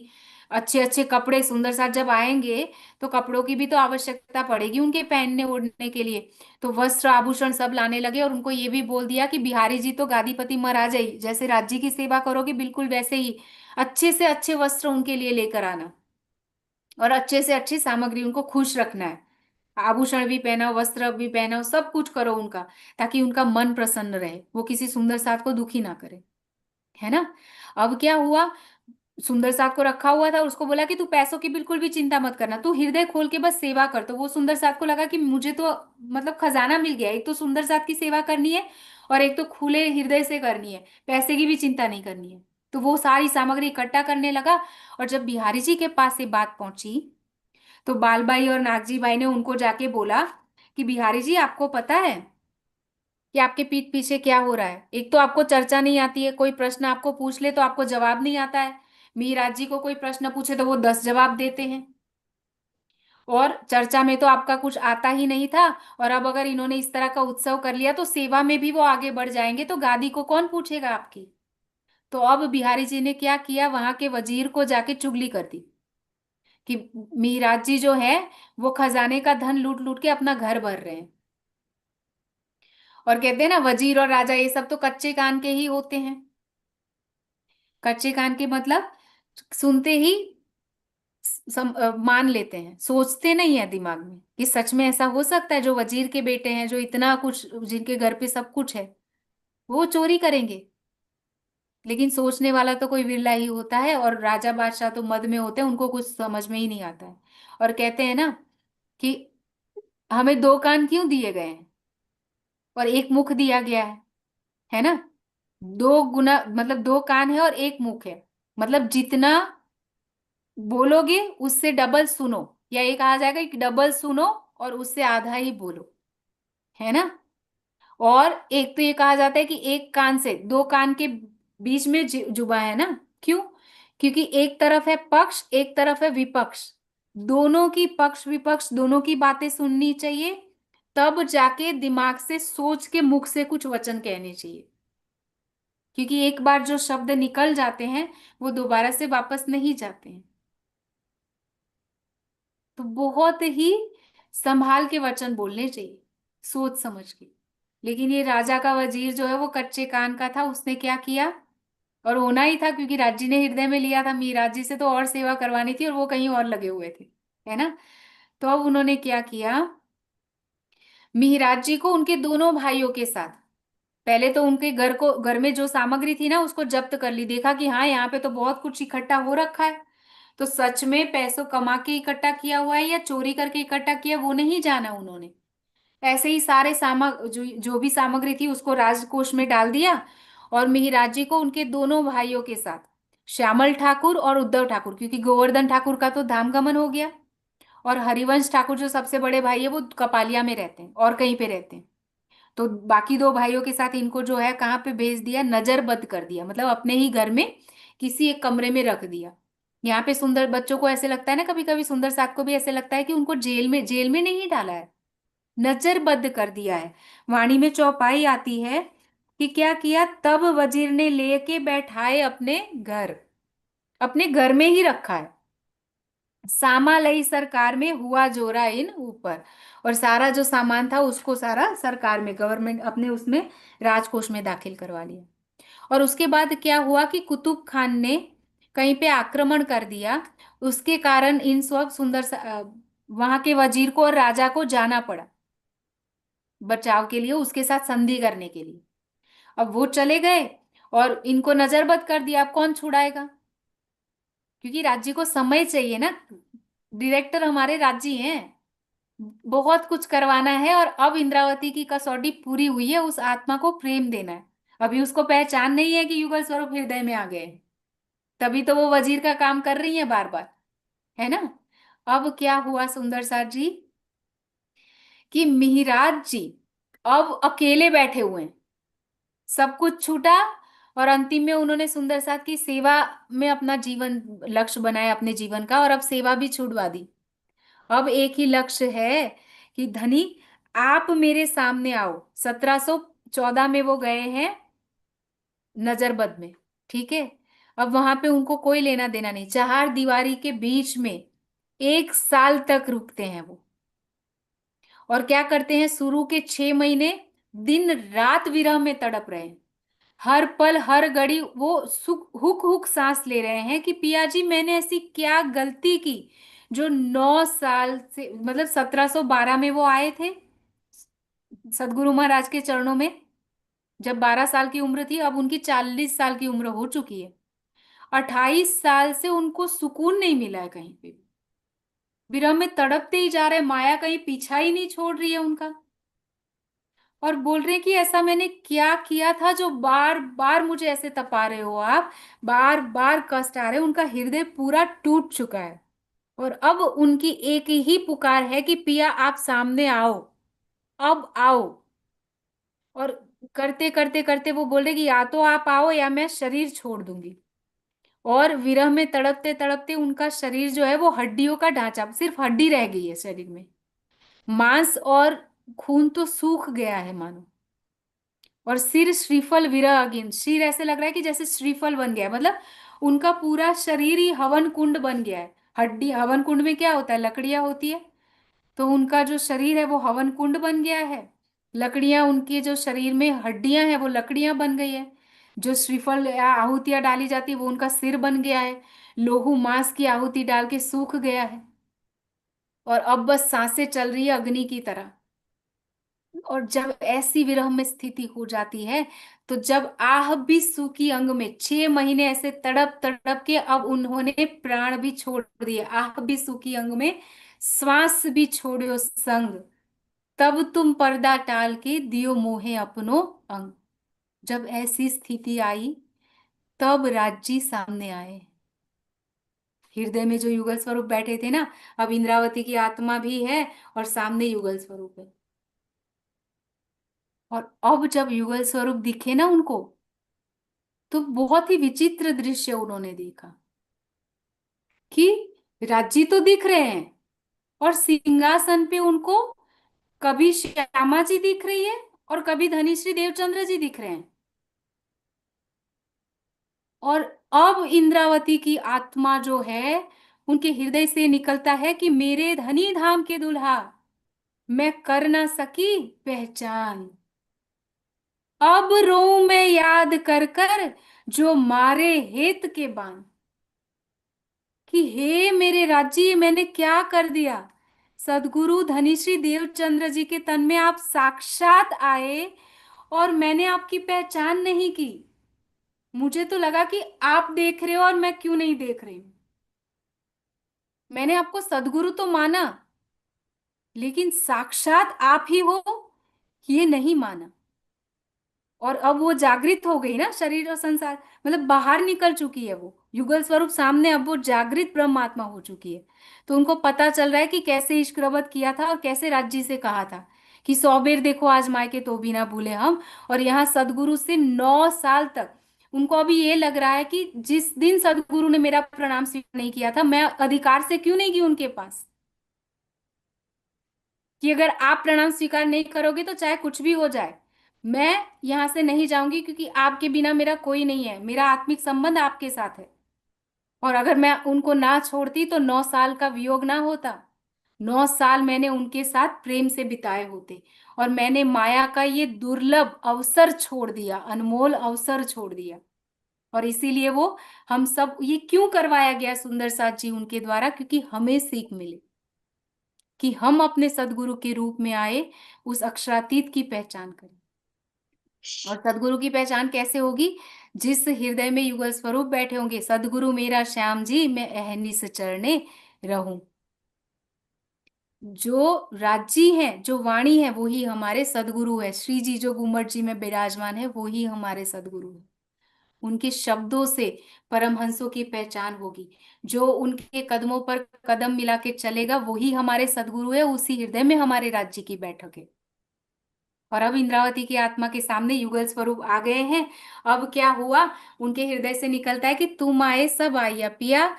अच्छे अच्छे कपड़े, सुंदर साथ जब आएंगे तो कपड़ों की भी तो आवश्यकता पड़ेगी उनके पहनने ओढ़ने के लिए। तो वस्त्र आभूषण सब लाने लगे, और उनको ये भी बोल दिया कि बिहारी जी तो गादीपति महाराज ही, जैसे राज्य की सेवा करोगे बिल्कुल वैसे ही अच्छे से अच्छे वस्त्र उनके लिए लेकर आना, और अच्छे से अच्छी सामग्री, उनको खुश रखना है, आभूषण भी पहनाओ, वस्त्र भी पहनाओ, सब कुछ करो उनका, ताकि उनका मन प्रसन्न रहे, वो किसी सुंदर साथ को दुखी ना करे, है ना। अब क्या हुआ, सुंदर साथ को रखा हुआ था, उसको बोला कि तू पैसों की बिल्कुल भी चिंता मत करना, तू हृदय खोल के बस सेवा कर। तो वो सुंदर साथ को लगा कि मुझे तो मतलब खजाना मिल गया, एक तो सुंदर साथ की सेवा करनी है और एक तो खुले हृदय से करनी है, पैसे की भी चिंता नहीं करनी है। तो वो सारी सामग्री इकट्ठा करने लगा। और जब बिहारी जी के पास से बात पहुंची, तो बालबाई और नागजी बाई ने उनको जाके बोला कि बिहारी जी, आपको पता है कि आपके पीठ पीछे क्या हो रहा है, एक तो आपको चर्चा नहीं आती है, कोई प्रश्न आपको पूछ ले तो आपको जवाब नहीं आता है, मीराज जी को कोई प्रश्न पूछे तो वो 10 जवाब देते हैं, और चर्चा में तो आपका कुछ आता ही नहीं था, और अब अगर इन्होंने इस तरह का उत्सव कर लिया तो सेवा में भी वो आगे बढ़ जाएंगे, तो गादी को कौन पूछेगा आपकी। तो अब बिहारी जी ने क्या किया, वहां के वजीर को जाके चुगली कर दी कि मीराज जी जो है वो खजाने का धन लूट लूट के अपना घर भर रहे हैं। और कहते हैं ना, वजीर और राजा ये सब तो कच्चे कान के ही होते हैं। कच्चे कान के मतलब सुनते ही मान लेते हैं, सोचते नहीं है दिमाग में कि सच में ऐसा हो सकता है, जो वजीर के बेटे हैं, जो इतना कुछ, जिनके घर पे सब कुछ है, वो चोरी करेंगे। लेकिन सोचने वाला तो कोई विरला ही होता है, और राजा बादशाह तो मद में होते हैं, उनको कुछ समझ में ही नहीं आता है। और कहते हैं ना कि हमें 2 कान क्यों दिए गए हैं और एक मुख दिया गया है ना। 2 गुना मतलब 2 कान है और एक मुख है, मतलब जितना बोलोगे उससे डबल सुनो, या ये कहा जाएगा कि डबल सुनो और उससे आधा ही बोलो, है ना। और एक तो ये कहा जाता है कि एक कान से, 2 कान के बीच में जुबा है ना, क्यों, क्योंकि एक तरफ है पक्ष, एक तरफ है विपक्ष, दोनों की पक्ष विपक्ष दोनों की बातें सुननी चाहिए, तब जाके दिमाग से सोच के मुख से कुछ वचन कहने चाहिए। क्योंकि एक बार जो शब्द निकल जाते हैं वो दोबारा से वापस नहीं जाते हैं। तो बहुत ही संभाल के वचन बोलने चाहिए, सोच समझ के। लेकिन ये राजा का वजीर जो है वो कच्चे कान का था, उसने क्या किया, और होना ही था क्योंकि राजी ने हृदय में लिया था, मीराज जी से तो और सेवा करवानी थी और वो कहीं और लगे हुए थे, है ना। तो अब उन्होंने क्या किया, मिहिराज जी को उनके दोनों भाइयों के साथ, पहले तो उनके घर में जो सामग्री थी ना उसको जब्त कर ली। देखा कि हाँ यहाँ पे तो बहुत कुछ इकट्ठा हो रखा है, तो सच में पैसों कमा के इकट्ठा किया हुआ है या चोरी करके इकट्ठा किया वो नहीं जाना उन्होंने। ऐसे ही सारे जो भी सामग्री थी उसको राजकोष में डाल दिया, और मिहिराज जी को उनके दोनों भाइयों के साथ, श्यामल ठाकुर और उद्धव ठाकुर, क्योंकि गोवर्धन ठाकुर का तो धामगमन हो गया, और हरिवंश ठाकुर जो सबसे बड़े भाई है वो कपालिया में रहते हैं और कहीं पे रहते हैं। तो बाकी दो भाइयों के साथ इनको जो है कहाँ पे भेज दिया, नजरबंद कर दिया, मतलब अपने ही घर में किसी एक कमरे में रख दिया। यहाँ पे सुंदर बच्चों को ऐसे लगता है ना, कभी कभी सुंदर साथ को भी ऐसे लगता है कि उनको जेल में नहीं डाला है, नजरबंद कर दिया है। वाणी में चौपाई आती है कि क्या किया, तब वजीर ने लेके बैठाए अपने घर में ही रखा है। सामालई सरकार में हुआ जोरा इन ऊपर, और सारा जो सामान था उसको सारा सरकार में, गवर्नमेंट अपने उसमें राजकोष में दाखिल करवा लिया। और उसके बाद क्या हुआ कि कुतुब खान ने कहीं पे आक्रमण कर दिया, उसके कारण इन सब वहां के वजीर को और राजा को जाना पड़ा बचाव के लिए, उसके साथ संधि करने के लिए। अब वो चले गए और इनको नजरबंद कर दिया, अब कौन छुड़ाएगा, क्योंकि राज्य को समय चाहिए ना, डायरेक्टर हमारे राज्य हैं, बहुत कुछ करवाना है। और अब इंद्रावती की कसौटी पूरी हुई है, उस आत्मा को प्रेम देना है। अभी उसको पहचान नहीं है कि युगल स्वरूप हृदय में आ गए हैं। तभी तो वो वजीर का काम कर रही है बार बार, है ना। अब क्या हुआ सुंदर साथ जी, कि मिहिराज जी अब अकेले बैठे हुए हैं, सब कुछ छूटा, और अंतिम में उन्होंने सुंदर साथ की सेवा में अपना जीवन लक्ष्य बनाया अपने जीवन का, और अब सेवा भी छुड़वा दी। अब एक ही लक्ष्य है कि धनी आप मेरे सामने आओ। 1714 में वो गए हैं नजरबद में, ठीक है। अब वहां पे उनको कोई लेना देना नहीं, चार दीवारी के बीच में 1 साल तक रुकते हैं वो, और क्या करते हैं, शुरू के 6 महीने दिन रात विरह में तड़प रहे हैं। हर पल हर घड़ी वो सुख हुक हुक सांस ले रहे हैं कि पिया जी मैंने ऐसी क्या गलती की, जो 9 साल से, मतलब 1712 में वो आए थे सदगुरु महाराज के चरणों में, जब 12 साल की उम्र थी, अब उनकी 40 साल की उम्र हो चुकी है। 28 साल से उनको सुकून नहीं मिला है कहीं पे भी, विरह में तड़पते ही जा रहे, माया कहीं पीछा ही नहीं छोड़ रही है उनका। और बोल रहे हैं कि ऐसा मैंने क्या किया था जो बार बार मुझे ऐसे तपा रहे हो आप, बार बार कष्ट आ रहे, उनका हृदय पूरा टूट चुका है। और अब उनकी एक ही पुकार है कि पिया आप सामने आओ, अब आओ। और करते करते करते वो बोल रहे कि या तो आप आओ या मैं शरीर छोड़ दूंगी। और विरह में तड़पते तड़पते उनका शरीर जो है वो हड्डियों का ढांचा, सिर्फ हड्डी रह गई है शरीर में, मांस और खून तो सूख गया है मानो। और सिर श्रीफल विरह अगेन, सिर ऐसे लग रहा है कि जैसे श्रीफल बन गया है, मतलब उनका पूरा शरीर ही हवन कुंड बन गया है। हड्डी, हवन कुंड में क्या होता है, लकड़ियां होती है, तो उनका जो शरीर है वो हवन कुंड बन गया है। लकड़ियां, उनके जो शरीर में हड्डियां हैं वो लकड़ियां बन गई है। जो श्रीफल या आहुतियां डाली जाती है वो उनका सिर बन गया है। लोहू मांस की आहुति डाल के सूख गया है, और अब बस सांसें चल रही है अग्नि की तरह। और जब ऐसी विरह में स्थिति हो जाती है, तो जब आह भी सूखी अंग में, 6 महीने ऐसे तड़प तड़प के अब उन्होंने प्राण भी छोड़ दिए, आह भी सूखी अंग में, श्वास भी छोड़ो संग, तब तुम पर्दा टाल के दियो मोहे अपनो अंग। जब ऐसी स्थिति आई तब राजी सामने आए, हृदय में जो युगल स्वरूप बैठे थे ना, अब इंद्रावती की आत्मा भी है और सामने युगल स्वरूप है। और अब जब युगल स्वरूप दिखे ना उनको, तो बहुत ही विचित्र दृश्य उन्होंने देखा कि राज्य तो दिख रहे हैं, और सिंहासन पे उनको कभी श्यामा जी दिख रही है और कभी धनिश्री देवचंद्र जी दिख रहे हैं। और अब इंद्रावती की आत्मा जो है, उनके हृदय से निकलता है कि मेरे धनी धाम के दुल्हा, मैं कर ना सकी पहचान। अब रो मैं याद कर कर जो मारे हेत के बाण, कि हे मेरे राज्य, मैंने क्या कर दिया। सदगुरु धनीश्री देवचंद्र जी के तन में आप साक्षात आए और मैंने आपकी पहचान नहीं की। मुझे तो लगा कि आप देख रहे हो और मैं क्यों नहीं देख रही हूं। मैंने आपको सदगुरु तो माना, लेकिन साक्षात आप ही हो ये नहीं माना। और अब वो जागृत हो गई ना, शरीर और संसार मतलब बाहर निकल चुकी है, वो युगल स्वरूप सामने, अब वो जागृत ब्रह्मात्मा हो चुकी है। तो उनको पता चल रहा है कि कैसे इश्क रबत किया था और कैसे राज्य से कहा था कि 100 बेर देखो आजमाए के तो भी ना भूले हम। और यहाँ सदगुरु से 9 साल तक उनको अभी ये लग रहा है कि जिस दिन सदगुरु ने मेरा प्रणाम स्वीकार नहीं किया था, मैं अधिकार से क्यों नहीं गई उनके पास, कि अगर आप प्रणाम स्वीकार नहीं करोगे तो चाहे कुछ भी हो जाए, मैं यहां से नहीं जाऊंगी, क्योंकि आपके बिना मेरा कोई नहीं है, मेरा आत्मिक संबंध आपके साथ है। और अगर मैं उनको ना छोड़ती तो 9 साल का वियोग ना होता, 9 साल मैंने उनके साथ प्रेम से बिताए होते। और मैंने माया का ये दुर्लभ अवसर छोड़ दिया, अनमोल अवसर छोड़ दिया। और इसीलिए वो हम सब ये क्यों करवाया गया सुंदर साथ जी उनके द्वारा, क्योंकि हमें सीख मिले कि हम अपने सदगुरु के रूप में आए, उस अक्षरातीत की पहचान करें। और सदगुरु की पहचान कैसे होगी? जिस हृदय में युगल स्वरूप बैठे होंगे, सदगुरु मेरा श्याम जी मैं अहनिस चरणे रहूं। जो राज्य है, जो वाणी है, वो ही हमारे सदगुरु है। श्री जी जो गुम्मट जी में विराजमान है, वो ही हमारे सदगुरु है। उनके शब्दों से परमहंसों की पहचान होगी। जो उनके कदमों पर कदम मिला के चलेगा, वही हमारे सदगुरु है। उसी हृदय में हमारे राज्य की बैठक है। और अब इंद्रावती की आत्मा के सामने युगल स्वरूप आ गए हैं। अब क्या हुआ? उनके हृदय से निकलता है कि तुम आए सब आइया पिया,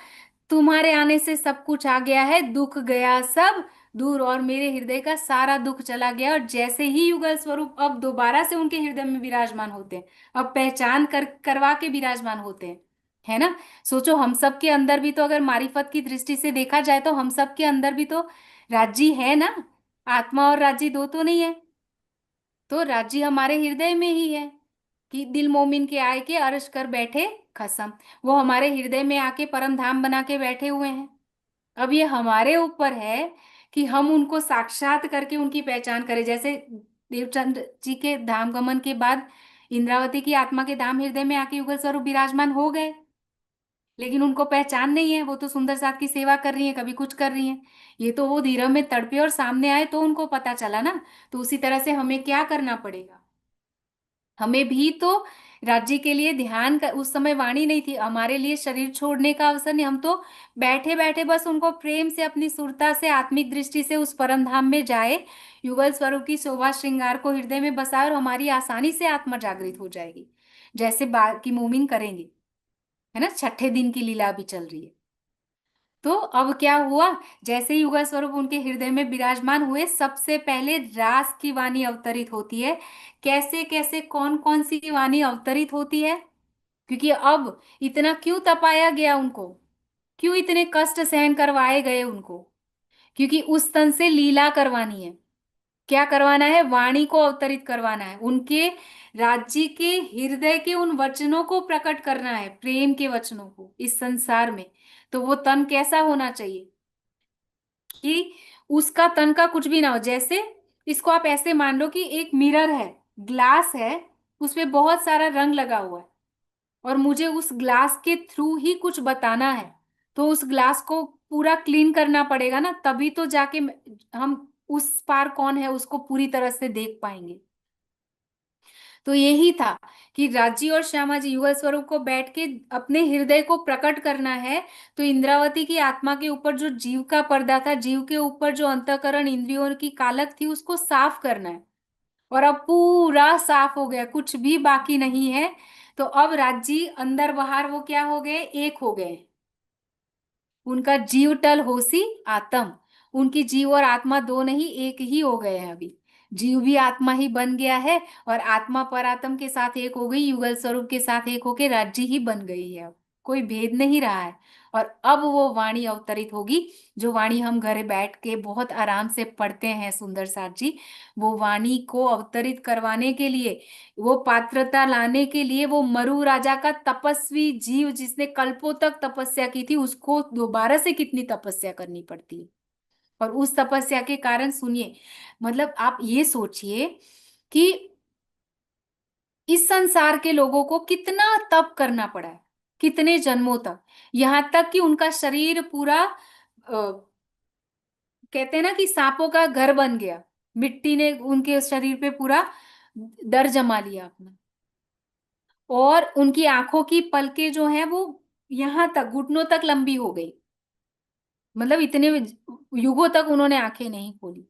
तुम्हारे आने से सब कुछ आ गया है, दुख गया सब दूर, और मेरे हृदय का सारा दुख चला गया। और जैसे ही युगल स्वरूप अब दोबारा से उनके हृदय में विराजमान होते हैं, अब पहचान करवा के विराजमान होते हैं, है ना। सोचो, हम सब के अंदर भी तो, अगर मारिफत की दृष्टि से देखा जाए तो हम सब के अंदर भी तो राज्य है ना। आत्मा और राज्य दो तो नहीं है। तो राज्य हमारे हृदय में ही है कि दिल मोमिन के आए के अर्श कर बैठे खसम, वो हमारे हृदय में आके परम धाम बना के बैठे हुए हैं। अब ये हमारे ऊपर है कि हम उनको साक्षात करके उनकी पहचान करें। जैसे देवचंद्र जी के धाम गमन के बाद इंद्रावती की आत्मा के धाम हृदय में आके युगल स्वरूप विराजमान हो गए, लेकिन उनको पहचान नहीं है। वो तो सुंदर साथ की सेवा कर रही है, कभी कुछ कर रही है। ये तो वो धीरज में तड़पे और सामने आए तो उनको पता चला ना। तो उसी तरह से हमें क्या करना पड़ेगा? हमें भी तो राज्य के लिए ध्यान कर, उस समय वाणी नहीं थी, हमारे लिए शरीर छोड़ने का अवसर नहीं। हम तो बैठे बैठे बस उनको प्रेम से, अपनी सुरता से, आत्मिक दृष्टि से उस परम धाम में जाए, युगल स्वरूप की शोभा श्रृंगार को हृदय में बसाए, और हमारी आसानी से आत्मा जागृत हो जाएगी, जैसे बाकी मोमिन करेंगे, है ना। छठे दिन की लीला भी चल रही है। तो अब क्या हुआ? जैसे ही युगल स्वरूप उनके हृदय में विराजमान हुए, सबसे पहले रास की वाणी अवतरित होती है। कैसे कैसे, कौन कौन सी वाणी अवतरित होती है? क्योंकि अब इतना क्यों तपाया गया उनको, क्यों इतने कष्ट सहन करवाए गए उनको? क्योंकि उस तन से लीला करवानी है। क्या करवाना है? वाणी को अवतरित करवाना है, उनके राज्य के हृदय के उन वचनों को प्रकट करना है, प्रेम के वचनों को इस संसार में। तो वो तन कैसा होना चाहिए कि उसका तन का कुछ भी ना हो। जैसे इसको आप ऐसे मान लो कि एक मिरर है, ग्लास है, उसपे बहुत सारा रंग लगा हुआ है, और मुझे उस ग्लास के थ्रू ही कुछ बताना है। तो उस ग्लास को पूरा क्लीन करना पड़ेगा ना, तभी तो जाके हम उस पार कौन है उसको पूरी तरह से देख पाएंगे। तो यही था कि राजी और श्यामा जी युगल स्वरूप को बैठ के अपने हृदय को प्रकट करना है। तो इंद्रावती की आत्मा के ऊपर जो जीव का पर्दा था, जीव के ऊपर जो अंतःकरण इंद्रियों की कालक थी, उसको साफ करना है। और अब पूरा साफ हो गया, कुछ भी बाकी नहीं है। तो अब राज्य अंदर बाहर वो क्या हो गए? एक हो गए। उनका जीव टल होसी आत्म, उनकी जीव और आत्मा दो नहीं एक ही हो गए हैं अभी। जीव भी आत्मा ही बन गया है और आत्मा परात्म के साथ एक हो गई, युगल स्वरूप के साथ एक होके राज्य ही बन गई है। अब कोई भेद नहीं रहा है। और अब वो वाणी अवतरित होगी, जो वाणी हम घरे बैठ के बहुत आराम से पढ़ते हैं सुंदर साथ जी, वो वाणी को अवतरित करवाने के लिए, वो पात्रता लाने के लिए, वो मरु राजा का तपस्वी जीव जिसने कल्पों तक तपस्या की थी, उसको दोबारा से कितनी तपस्या करनी पड़ती है। और उस तपस्या के कारण सुनिए, मतलब आप ये सोचिए कि इस संसार के लोगों को कितना तप करना पड़ा है, कितने जन्मों तक, यहां तक कि उनका शरीर पूरा कहते हैं ना कि सांपों का घर बन गया, मिट्टी ने उनके शरीर पे पूरा दर जमा लिया अपना। और उनकी आंखों की पलकें जो हैं वो यहां तक घुटनों तक लंबी हो गई, मतलब इतने युगों तक उन्होंने आंखें नहीं खोली।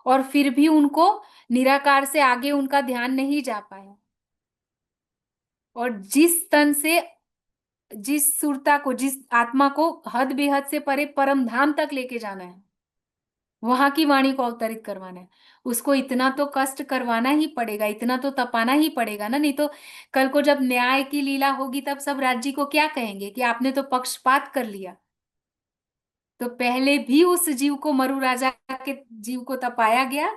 और फिर भी उनको निराकार से आगे उनका ध्यान नहीं जा पाया। और जिस तन से, जिस सुरता को, जिस आत्मा को हद बेहद से परे परम धाम तक लेके जाना है, वहां की वाणी को अवतरित करवाना है, उसको इतना तो कष्ट करवाना ही पड़ेगा, इतना तो तपाना ही पड़ेगा ना। नहीं तो कल को जब न्याय की लीला होगी तब सब राज्य को क्या कहेंगे कि आपने तो पक्षपात कर लिया। तो पहले भी उस जीव को, मरु राजा के जीव को तपाया गया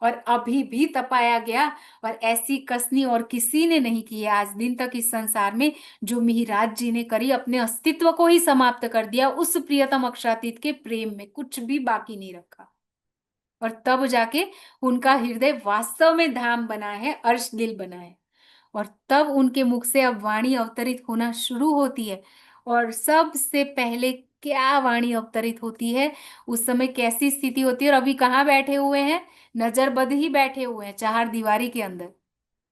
और अभी भी तपाया गया। और ऐसी कसनी और किसी ने नहीं की है आज दिन तक इस संसार में, जो मिहिराज जी ने करी, अपने अस्तित्व को ही समाप्त कर दिया उस प्रियतम अक्षरातीत के प्रेम में, कुछ भी बाकी नहीं रखा। और तब जाके उनका हृदय वास्तव में धाम बना है, अर्श दिल बना है। और तब उनके मुख से अब वाणी अवतरित होना शुरू होती है। और सबसे पहले क्या वाणी अवतरित होती है, उस समय कैसी स्थिति होती है, और अभी कहाँ बैठे हुए हैं, नजरबद ही बैठे हुए हैं चार दीवारी के अंदर।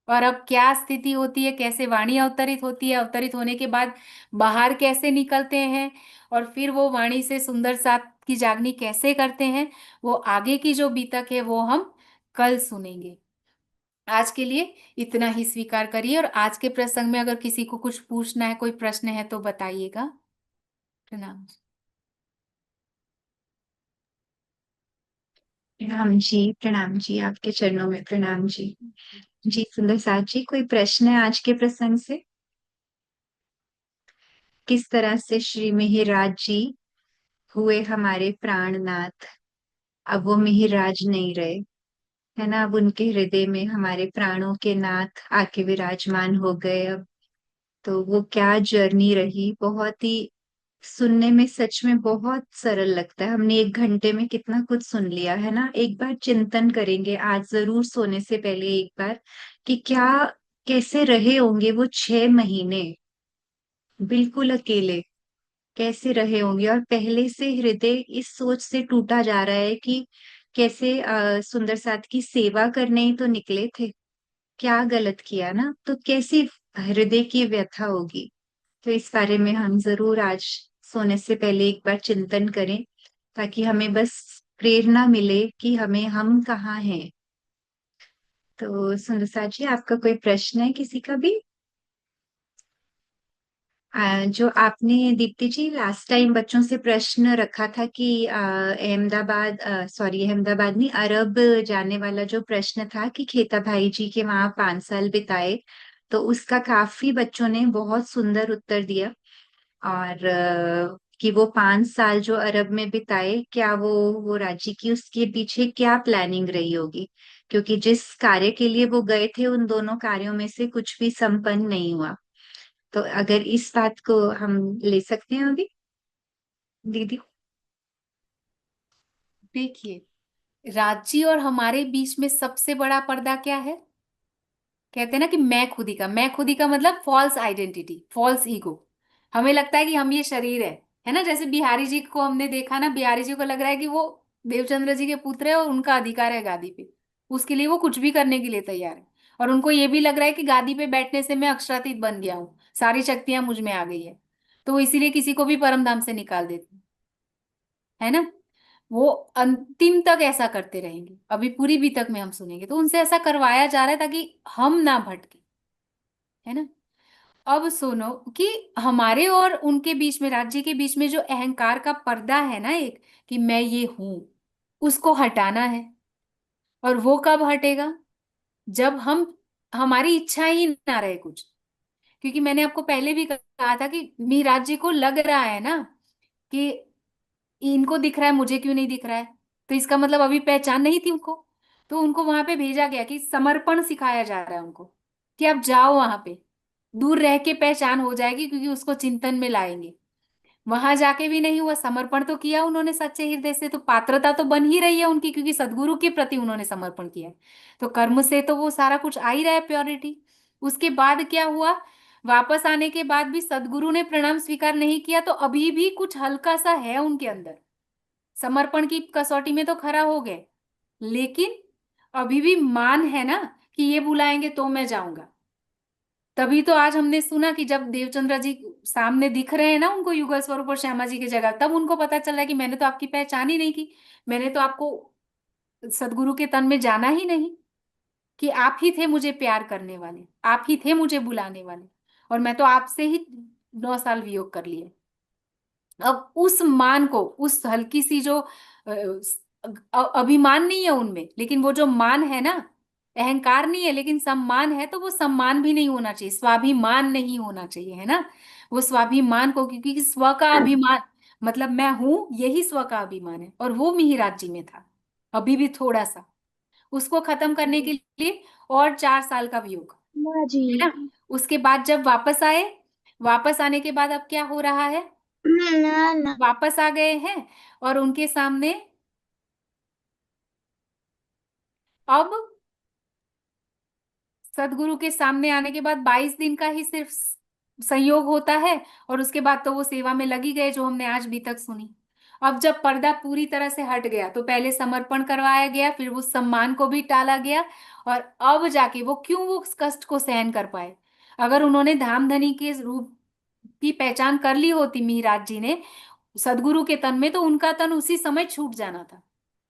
और अब क्या स्थिति होती है, कैसे वाणी अवतरित होती है, अवतरित होने के बाद बाहर कैसे निकलते हैं, और फिर वो वाणी से सुंदर साथ की जागनी कैसे करते हैं, वो आगे की जो बीतक है वो हम कल सुनेंगे। आज के लिए इतना ही स्वीकार करिए। और आज के प्रसंग में अगर किसी को कुछ पूछना है, कोई प्रश्न है तो बताइएगा। प्रणाम। प्रणाम जी, प्रणाम जी, आपके चरणों में प्रणाम जी। जी सुंदर साथ जी, कोई प्रश्न है आज के प्रसंग से? किस तरह से श्री मिहिराज जी हुए हमारे प्राणनाथ? अब वो मिहिराज नहीं रहे, है ना, अब उनके हृदय में हमारे प्राणों के नाथ आके विराजमान हो गए अब। तो वो क्या जर्नी रही, बहुत ही सुनने में सच में बहुत सरल लगता है। हमने 1 घंटे में कितना कुछ सुन लिया है ना। एक बार चिंतन करेंगे आज जरूर सोने से पहले एक बार, कि क्या कैसे रहे होंगे वो 6 महीने बिल्कुल अकेले, कैसे रहे होंगे। और पहले से हृदय इस सोच से टूटा जा रहा है कि कैसे सुंदर साथ की सेवा करने ही तो निकले थे, क्या गलत किया ना, तो कैसी हृदय की व्यथा होगी। तो इस बारे में हम जरूर आज सोने से पहले एक बार चिंतन करें, ताकि हमें बस प्रेरणा मिले कि हम कहाँ हैं। तो सुंदर साथ जी, आपका कोई प्रश्न है किसी का भी? जो आपने दीप्ति जी लास्ट टाइम बच्चों से प्रश्न रखा था कि अहमदाबाद, सॉरी अहमदाबाद नहीं, अरब जाने वाला जो प्रश्न था कि खेता भाई जी के वहां 5 साल बिताए, तो उसका काफी बच्चों ने बहुत सुंदर उत्तर दिया। और कि वो 5 साल जो अरब में बिताए, क्या वो रांची की उसके पीछे क्या प्लानिंग रही होगी, क्योंकि जिस कार्य के लिए वो गए थे उन दोनों कार्यों में से कुछ भी संपन्न नहीं हुआ। तो अगर इस बात को हम ले सकते हैं अभी, दीदी। देखिए, रांची और हमारे बीच में सबसे बड़ा पर्दा क्या है? कहते हैं ना कि मैं खुदी का मतलब फॉल्स आइडेंटिटी, फॉल्स ईगो। हमें लगता है कि हम ये शरीर है ना। जैसे बिहारी जी को हमने देखा ना, बिहारी जी को लग रहा है कि वो देवचंद्र जी के पुत्र है और उनका अधिकार है गादी पे, उसके लिए वो कुछ भी करने के लिए तैयार है। और उनको ये भी लग रहा है कि गादी पे बैठने से मैं अक्षरातीत बन गया हूँ, सारी शक्तियां मुझ में आ गई है, तो वो इसीलिए किसी को भी परम धाम से निकाल देते हैं, है ना। वो अंतिम तक ऐसा करते रहेंगे, अभी पूरी भी तक में हम सुनेंगे। तो उनसे ऐसा करवाया जा रहा है ताकि हम ना भटके, है ना। अब सुनो कि हमारे और उनके बीच में, राज्य के बीच में जो अहंकार का पर्दा है ना एक, कि मैं ये हूं, उसको हटाना है। और वो कब हटेगा? जब हम, हमारी इच्छा ही ना रहे कुछ। क्योंकि मैंने आपको पहले भी कहा था कि मी राज्य को लग रहा है ना कि इनको दिख रहा है, मुझे क्यों नहीं दिख रहा है, तो इसका मतलब अभी पहचान नहीं थी उनको। तो उनको वहां पे भेजा गया कि समर्पण सिखाया जा रहा है उनको, कि आप जाओ वहां पे, दूर रह के पहचान हो जाएगी, क्योंकि उसको चिंतन में लाएंगे। वहां जाके भी नहीं हुआ, समर्पण तो किया उन्होंने सच्चे हृदय से, तो पात्रता तो बन ही रही है उनकी, क्योंकि सदगुरु के प्रति उन्होंने समर्पण किया है। तो कर्म से तो वो सारा कुछ आ ही रहा है, प्योरिटी। उसके बाद क्या हुआ? वापस आने के बाद भी सदगुरु ने प्रणाम स्वीकार नहीं किया, तो अभी भी कुछ हल्का सा है उनके अंदर। समर्पण की कसौटी में तो खरा हो गए, लेकिन अभी भी मान है ना, कि ये बुलाएंगे तो मैं जाऊंगा। तभी तो आज हमने सुना कि जब देवचंद्र जी सामने दिख रहे हैं ना उनको युगल स्वरूप और श्यामा जी की जगह, तब उनको पता चला कि मैंने तो आपकी पहचान ही नहीं की, मैंने तो आपको सदगुरु के तन में जाना ही नहीं, कि आप ही थे मुझे प्यार करने वाले, आप ही थे मुझे बुलाने वाले, और मैं तो आपसे ही 9 साल वियोग कर लिए। अब उस मान को, उस हल्की सी जो अभिमान नहीं है उनमें, लेकिन वो जो मान है ना, अहंकार नहीं है लेकिन सम्मान है, तो वो सम्मान भी नहीं होना चाहिए, स्वाभिमान नहीं होना चाहिए, है ना। वो स्वाभिमान को, क्योंकि स्व का अभिमान मतलब मैं हूं, यही स्व का अभिमान है, और वो मिहिराज जी में था अभी भी थोड़ा सा। उसको खत्म करने के लिए और 4 साल का वियोग, माँ जी। है ना। उसके बाद जब वापस आए, वापस आने के बाद अब क्या हो रहा है? ना ना। वापस आ गए हैं, और उनके सामने अब सदगुरु के सामने आने के बाद 22 दिन का ही सिर्फ संयोग होता है, और उसके बाद तो वो सेवा में लगी गए, जो हमने आज भी तक सुनी। अब जब पर्दा पूरी तरह से हट गया, तो पहले समर्पण करवाया गया, फिर उस सम्मान को भी टाला गया, और अब जाके वो क्यों वो उस कष्ट को सहन कर पाए? अगर उन्होंने धामधनी के रूप की पहचान कर ली होती मिहिराज जी ने सदगुरु के तन में, तो उनका तन उसी समय छूट जाना था,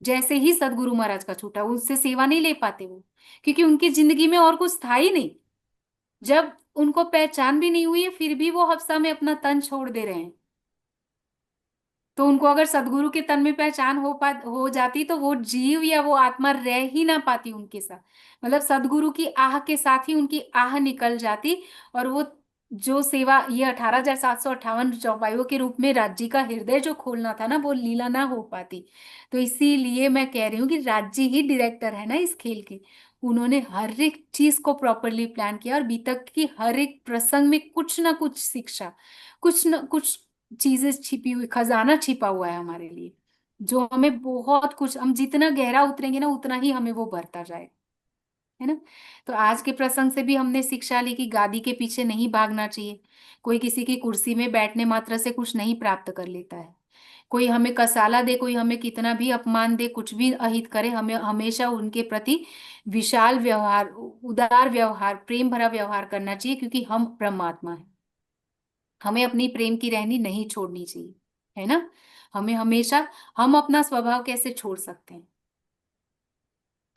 जैसे ही सदगुरु महाराज का छूटा। उससे सेवा नहीं ले पाते वो, क्योंकि उनकी जिंदगी में और कुछ था ही नहीं। जब उनको पहचान भी नहीं हुई है, फिर भी वो हफ्सा में अपना तन छोड़ दे रहे हैं। तो उनको अगर सदगुरु के तन में पहचान हो जाती, तो वो जीव या वो आत्मा रह ही ना पाती उनके साथ। मतलब सदगुरु की आह के साथ ही उनकी आह निकल जाती, और वो जो सेवा, ये 18,758 चौपाइयों के रूप में राज्य का हृदय जो खोलना था ना, वो लीला ना हो पाती। तो इसीलिए मैं कह रही हूँ कि राज्य ही डायरेक्टर है ना इस खेल के। उन्होंने हर एक चीज को प्रॉपरली प्लान किया, और बीतक की हर एक प्रसंग में कुछ ना कुछ शिक्षा, कुछ ना कुछ चीजें छिपी हुई, खजाना छिपा हुआ है हमारे लिए, जो हमें बहुत कुछ, हम जितना गहरा उतरेंगे ना, उतना ही हमें वो बढ़ता जाएगा, है ना। तो आज के प्रसंग से भी हमने शिक्षा ली कि गादी के पीछे नहीं भागना चाहिए। कोई किसी की कुर्सी में बैठने मात्र से कुछ नहीं प्राप्त कर लेता है। कोई हमें कसाला दे, कोई हमें कितना भी अपमान दे, कुछ भी अहित करे, हमें हमेशा उनके प्रति विशाल व्यवहार, उदार व्यवहार, प्रेम भरा व्यवहार करना चाहिए, क्योंकि हम परमात्मा हैं। हमें अपनी प्रेम की रहनी नहीं छोड़नी चाहिए, है ना। हमें हमेशा, हम अपना स्वभाव कैसे छोड़ सकते हैं?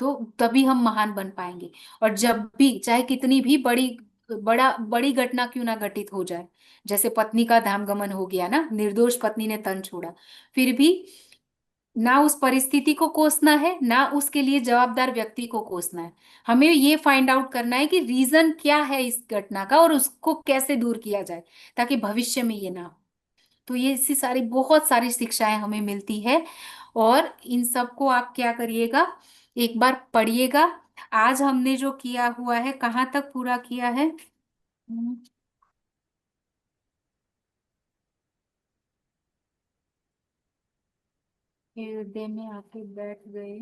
तो तभी हम महान बन पाएंगे। और जब भी, चाहे कितनी भी बड़ी घटना क्यों ना घटित हो जाए, जैसे पत्नी का धामगमन हो गया ना, निर्दोष पत्नी ने तन छोड़ा, फिर भी ना उस परिस्थिति को कोसना है, ना उसके लिए जवाबदार व्यक्ति को कोसना है। हमें ये फाइंड आउट करना है कि रीजन क्या है इस घटना का, और उसको कैसे दूर किया जाए, ताकि भविष्य में ये ना हो। तो ये इसी सारी, बहुत सारी शिक्षाएं हमें मिलती है, और इन सबको आप क्या करिएगा, एक बार पढ़िएगा। आज हमने जो किया हुआ है, कहाँ तक पूरा किया है? हृदय में आके बैठ गए।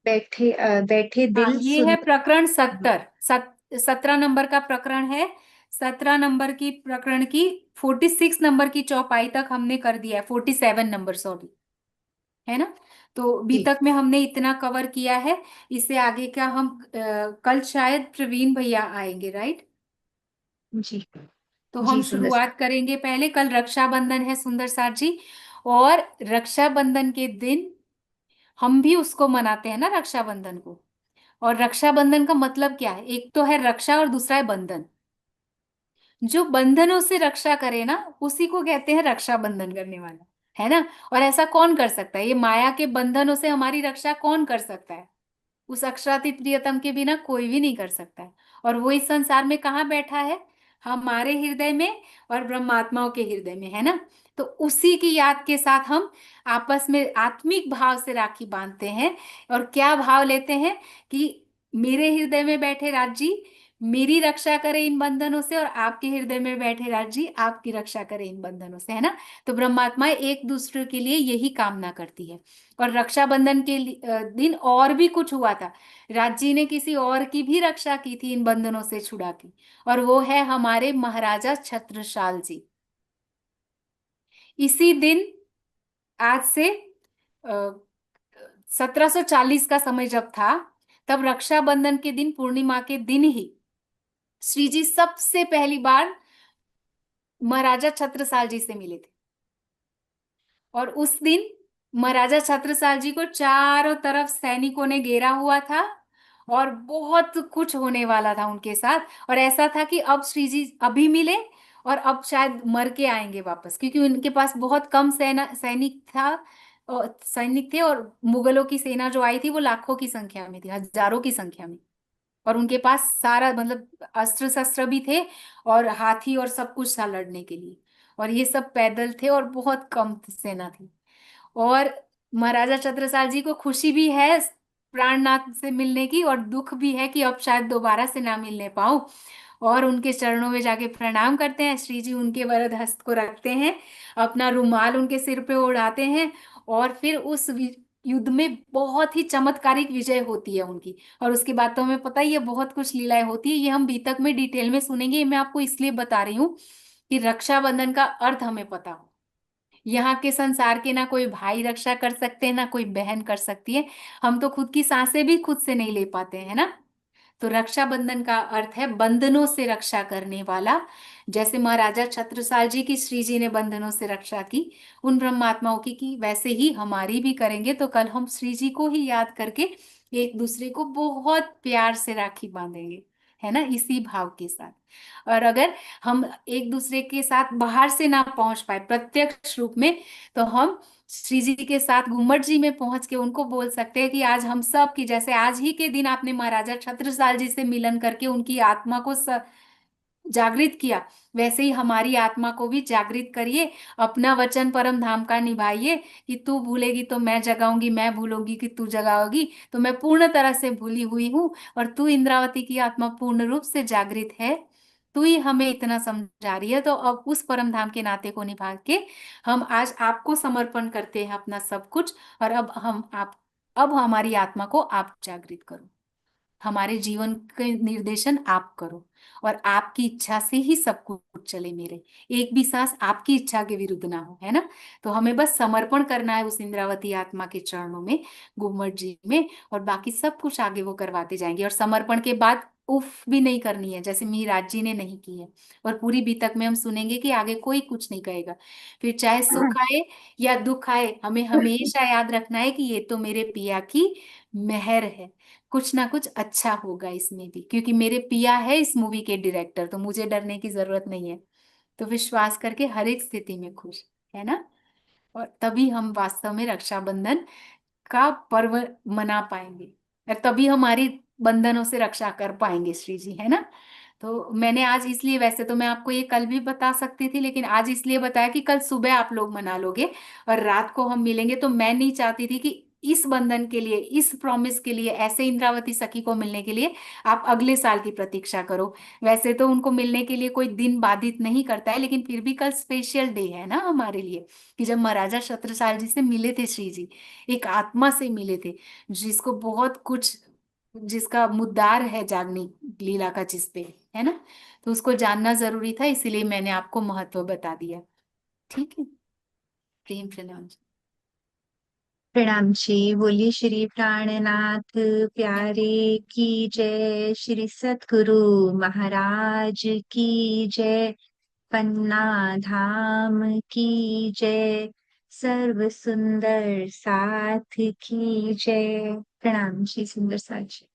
बैठे हाँ, दिल ये है सुन। प्रकरण 17 नंबर का प्रकरण है। 17 नंबर की प्रकरण की 46 नंबर की चौपाई तक हमने कर दिया है, 47 नंबर, सॉरी, है ना। तो अभी जी तक में हमने इतना कवर किया है। इससे आगे का हम कल शायद प्रवीण भैया आएंगे, राइट। जी तो जी हम सुंदर सा। शुरुआत करेंगे, पहले कल रक्षाबंधन है सुंदर साथ जी, और रक्षाबंधन के दिन हम भी उसको मनाते हैं ना, रक्षाबंधन को। और रक्षाबंधन का मतलब क्या है? एक तो है रक्षा और दूसरा है बंधन। जो बंधनों से रक्षा करे ना, उसी को कहते हैं रक्षाबंधन करने वाला, है ना। और ऐसा कौन कर सकता है? ये माया के बंधनों से हमारी रक्षा कौन कर सकता है? उस अक्षरातीत प्रियतम के बिना कोई भी नहीं कर सकता है। और वो इस संसार में कहाँ बैठा है? हमारे हृदय में और ब्रह्मात्माओं के हृदय में, है ना। तो उसी की याद के साथ हम आपस में आत्मिक भाव से राखी बांधते हैं। और क्या भाव लेते हैं कि मेरे हृदय में बैठे राज जी मेरी रक्षा करें इन बंधनों से, और आपके हृदय में बैठे राज जी आपकी रक्षा करें इन बंधनों से, है ना। तो ब्रह्मात्मा एक दूसरे के लिए यही कामना करती है। और रक्षाबंधन के दिन और भी कुछ हुआ था। राज जी ने किसी और की भी रक्षा की थी इन बंधनों से छुड़ा के, और वो है हमारे महाराजा छत्रसाल जी। इसी दिन, आज से 1740 का समय जब था, तब रक्षाबंधन के दिन, पूर्णिमा के दिन ही श्री जी सबसे पहली बार महाराजा छत्रसाल जी से मिले थे। और उस दिन महाराजा छत्रसाल जी को चारों तरफ सैनिकों ने घेरा हुआ था, और बहुत कुछ होने वाला था उनके साथ। और ऐसा था कि अब श्री जी अभी मिले और अब शायद मर के आएंगे वापस, क्योंकि उनके पास बहुत कम सैनिक था, और सैनिक थे। और मुगलों की सेना जो आई थी वो लाखों की संख्या में थी, हजारों की संख्या में। और उनके पास सारा मतलब अस्त्र शस्त्र भी थे, और हाथी और सब कुछ था लड़ने के लिए। और ये सब पैदल थे और बहुत कम सेना थी। और महाराजा छत्रसाल जी को खुशी भी है प्राणनाथ से मिलने की, और दुख भी है कि अब शायद दोबारा से ना मिलने पाऊं। और उनके चरणों में जाके प्रणाम करते हैं। श्री जी उनके वरद हस्त को रखते हैं, अपना रुमाल उनके सिर पे ओढ़ाते हैं। और फिर उस युद्ध में बहुत ही चमत्कारिक विजय होती है उनकी। और उसके बाद तो हमें पता ही है बहुत कुछ लीलाएं होती है, ये हम बीतक में डिटेल में सुनेंगे। ये मैं आपको इसलिए बता रही हूँ कि रक्षाबंधन का अर्थ हमें पता हो। यहाँ के संसार के ना कोई भाई रक्षा कर सकते हैं, ना कोई बहन कर सकती है। हम तो खुद की सांसें भी खुद से नहीं ले पाते हैं ना। तो रक्षाबंधन का अर्थ है बंधनों से रक्षा करने वाला। जैसे महाराजा छत्रसाल जी की श्री जी ने बंधनों से रक्षा की, उन ब्रह्मात्माओं की वैसे ही हमारी भी करेंगे। तो कल हम श्री जी को ही याद करके एक दूसरे को बहुत प्यार से राखी बांधेंगे, है ना, इसी भाव के साथ। और अगर हम एक दूसरे के साथ बाहर से ना पहुंच पाए प्रत्यक्ष रूप में, तो हम श्री जी के साथ घुम्मट जी में पहुंच के उनको बोल सकते हैं कि आज हम सब की, जैसे आज ही के दिन आपने महाराजा छत्रसाल जी से मिलन करके उनकी आत्मा को जागृत किया, वैसे ही हमारी आत्मा को भी जागृत करिए। अपना वचन परम धाम का निभाइए कि तू भूलेगी तो मैं जगाऊंगी, मैं भूलूंगी कि तू जगाओगी। तो मैं पूर्ण तरह से भूली हुई हूँ, और तू इंद्रावती की आत्मा पूर्ण रूप से जागृत है। तू ही हमें इतना समझा रही है। तो अब उस परम धाम के नाते को निभा के हम आज आपको समर्पण करते हैं अपना सब कुछ। और अब हमारी आत्मा को आप जागृत करो, हमारे जीवन के निर्देशन आप करो, और आपकी इच्छा से ही सब कुछ चले मेरे। एक भी सांस आपकी इच्छा के विरुद्ध ना हो, है ना। तो हमें बस समर्पण करना है उस इंद्रावती आत्मा के चरणों में, घूमट जी में, और बाकी सब कुछ आगे वो करवाते जाएंगे। और समर्पण के बाद उफ भी नहीं करनी है, जैसे मीराज जी ने नहीं की है। और पूरी बीतक में हम सुनेंगे कि आगे कोई कुछ नहीं कहेगा। फिर चाहे सुख आए या दुख आए, हमें हमेशा याद रखना है कि ये तो मेरे पिया की मेहर है, कुछ ना कुछ अच्छा होगा इसमें भी, क्योंकि मेरे पिया है इस मूवी के डायरेक्टर, तो मुझे डरने की जरूरत नहीं है। तो विश्वास करके हर एक स्थिति में खुश, है ना। और तभी हम वास्तव में रक्षाबंधन का पर्व मना पाएंगे, और तभी हमारी बंधनों से रक्षा कर पाएंगे श्री जी, है ना। तो मैंने आज इसलिए, वैसे तो मैं आपको ये कल भी बता सकती थी, लेकिन आज इसलिए बताया कि कल सुबह आप लोग मना लोगे और रात को हम मिलेंगे। तो मैं नहीं चाहती थी कि इस बंधन के लिए, इस प्रॉमिस के लिए, ऐसे इंद्रावती सखी को मिलने के लिए आप अगले साल की प्रतीक्षा करो। वैसे तो उनको मिलने के लिए कोई दिन बाधित नहीं करता है, लेकिन फिर भी कल स्पेशल डे है ना हमारे लिए, कि जब महाराजा छत्रसाल जी से मिले थे श्री जी, एक आत्मा से मिले थे, जिसको बहुत कुछ, जिसका मुद्दार है जागनी लीला का जिस पे, है ना। तो उसको जानना जरूरी था, इसीलिए मैंने आपको महत्व बता दिया। ठीक है, प्रेम प्रणाम। प्रणाम जी। बोलिए श्री प्राणनाथ प्यारे की जय, श्री सतगुरु महाराज की जय, पन्ना धाम की जय, सर्व सुंदर साथ की जय। प्रणाम जी सुंदर साथ जी।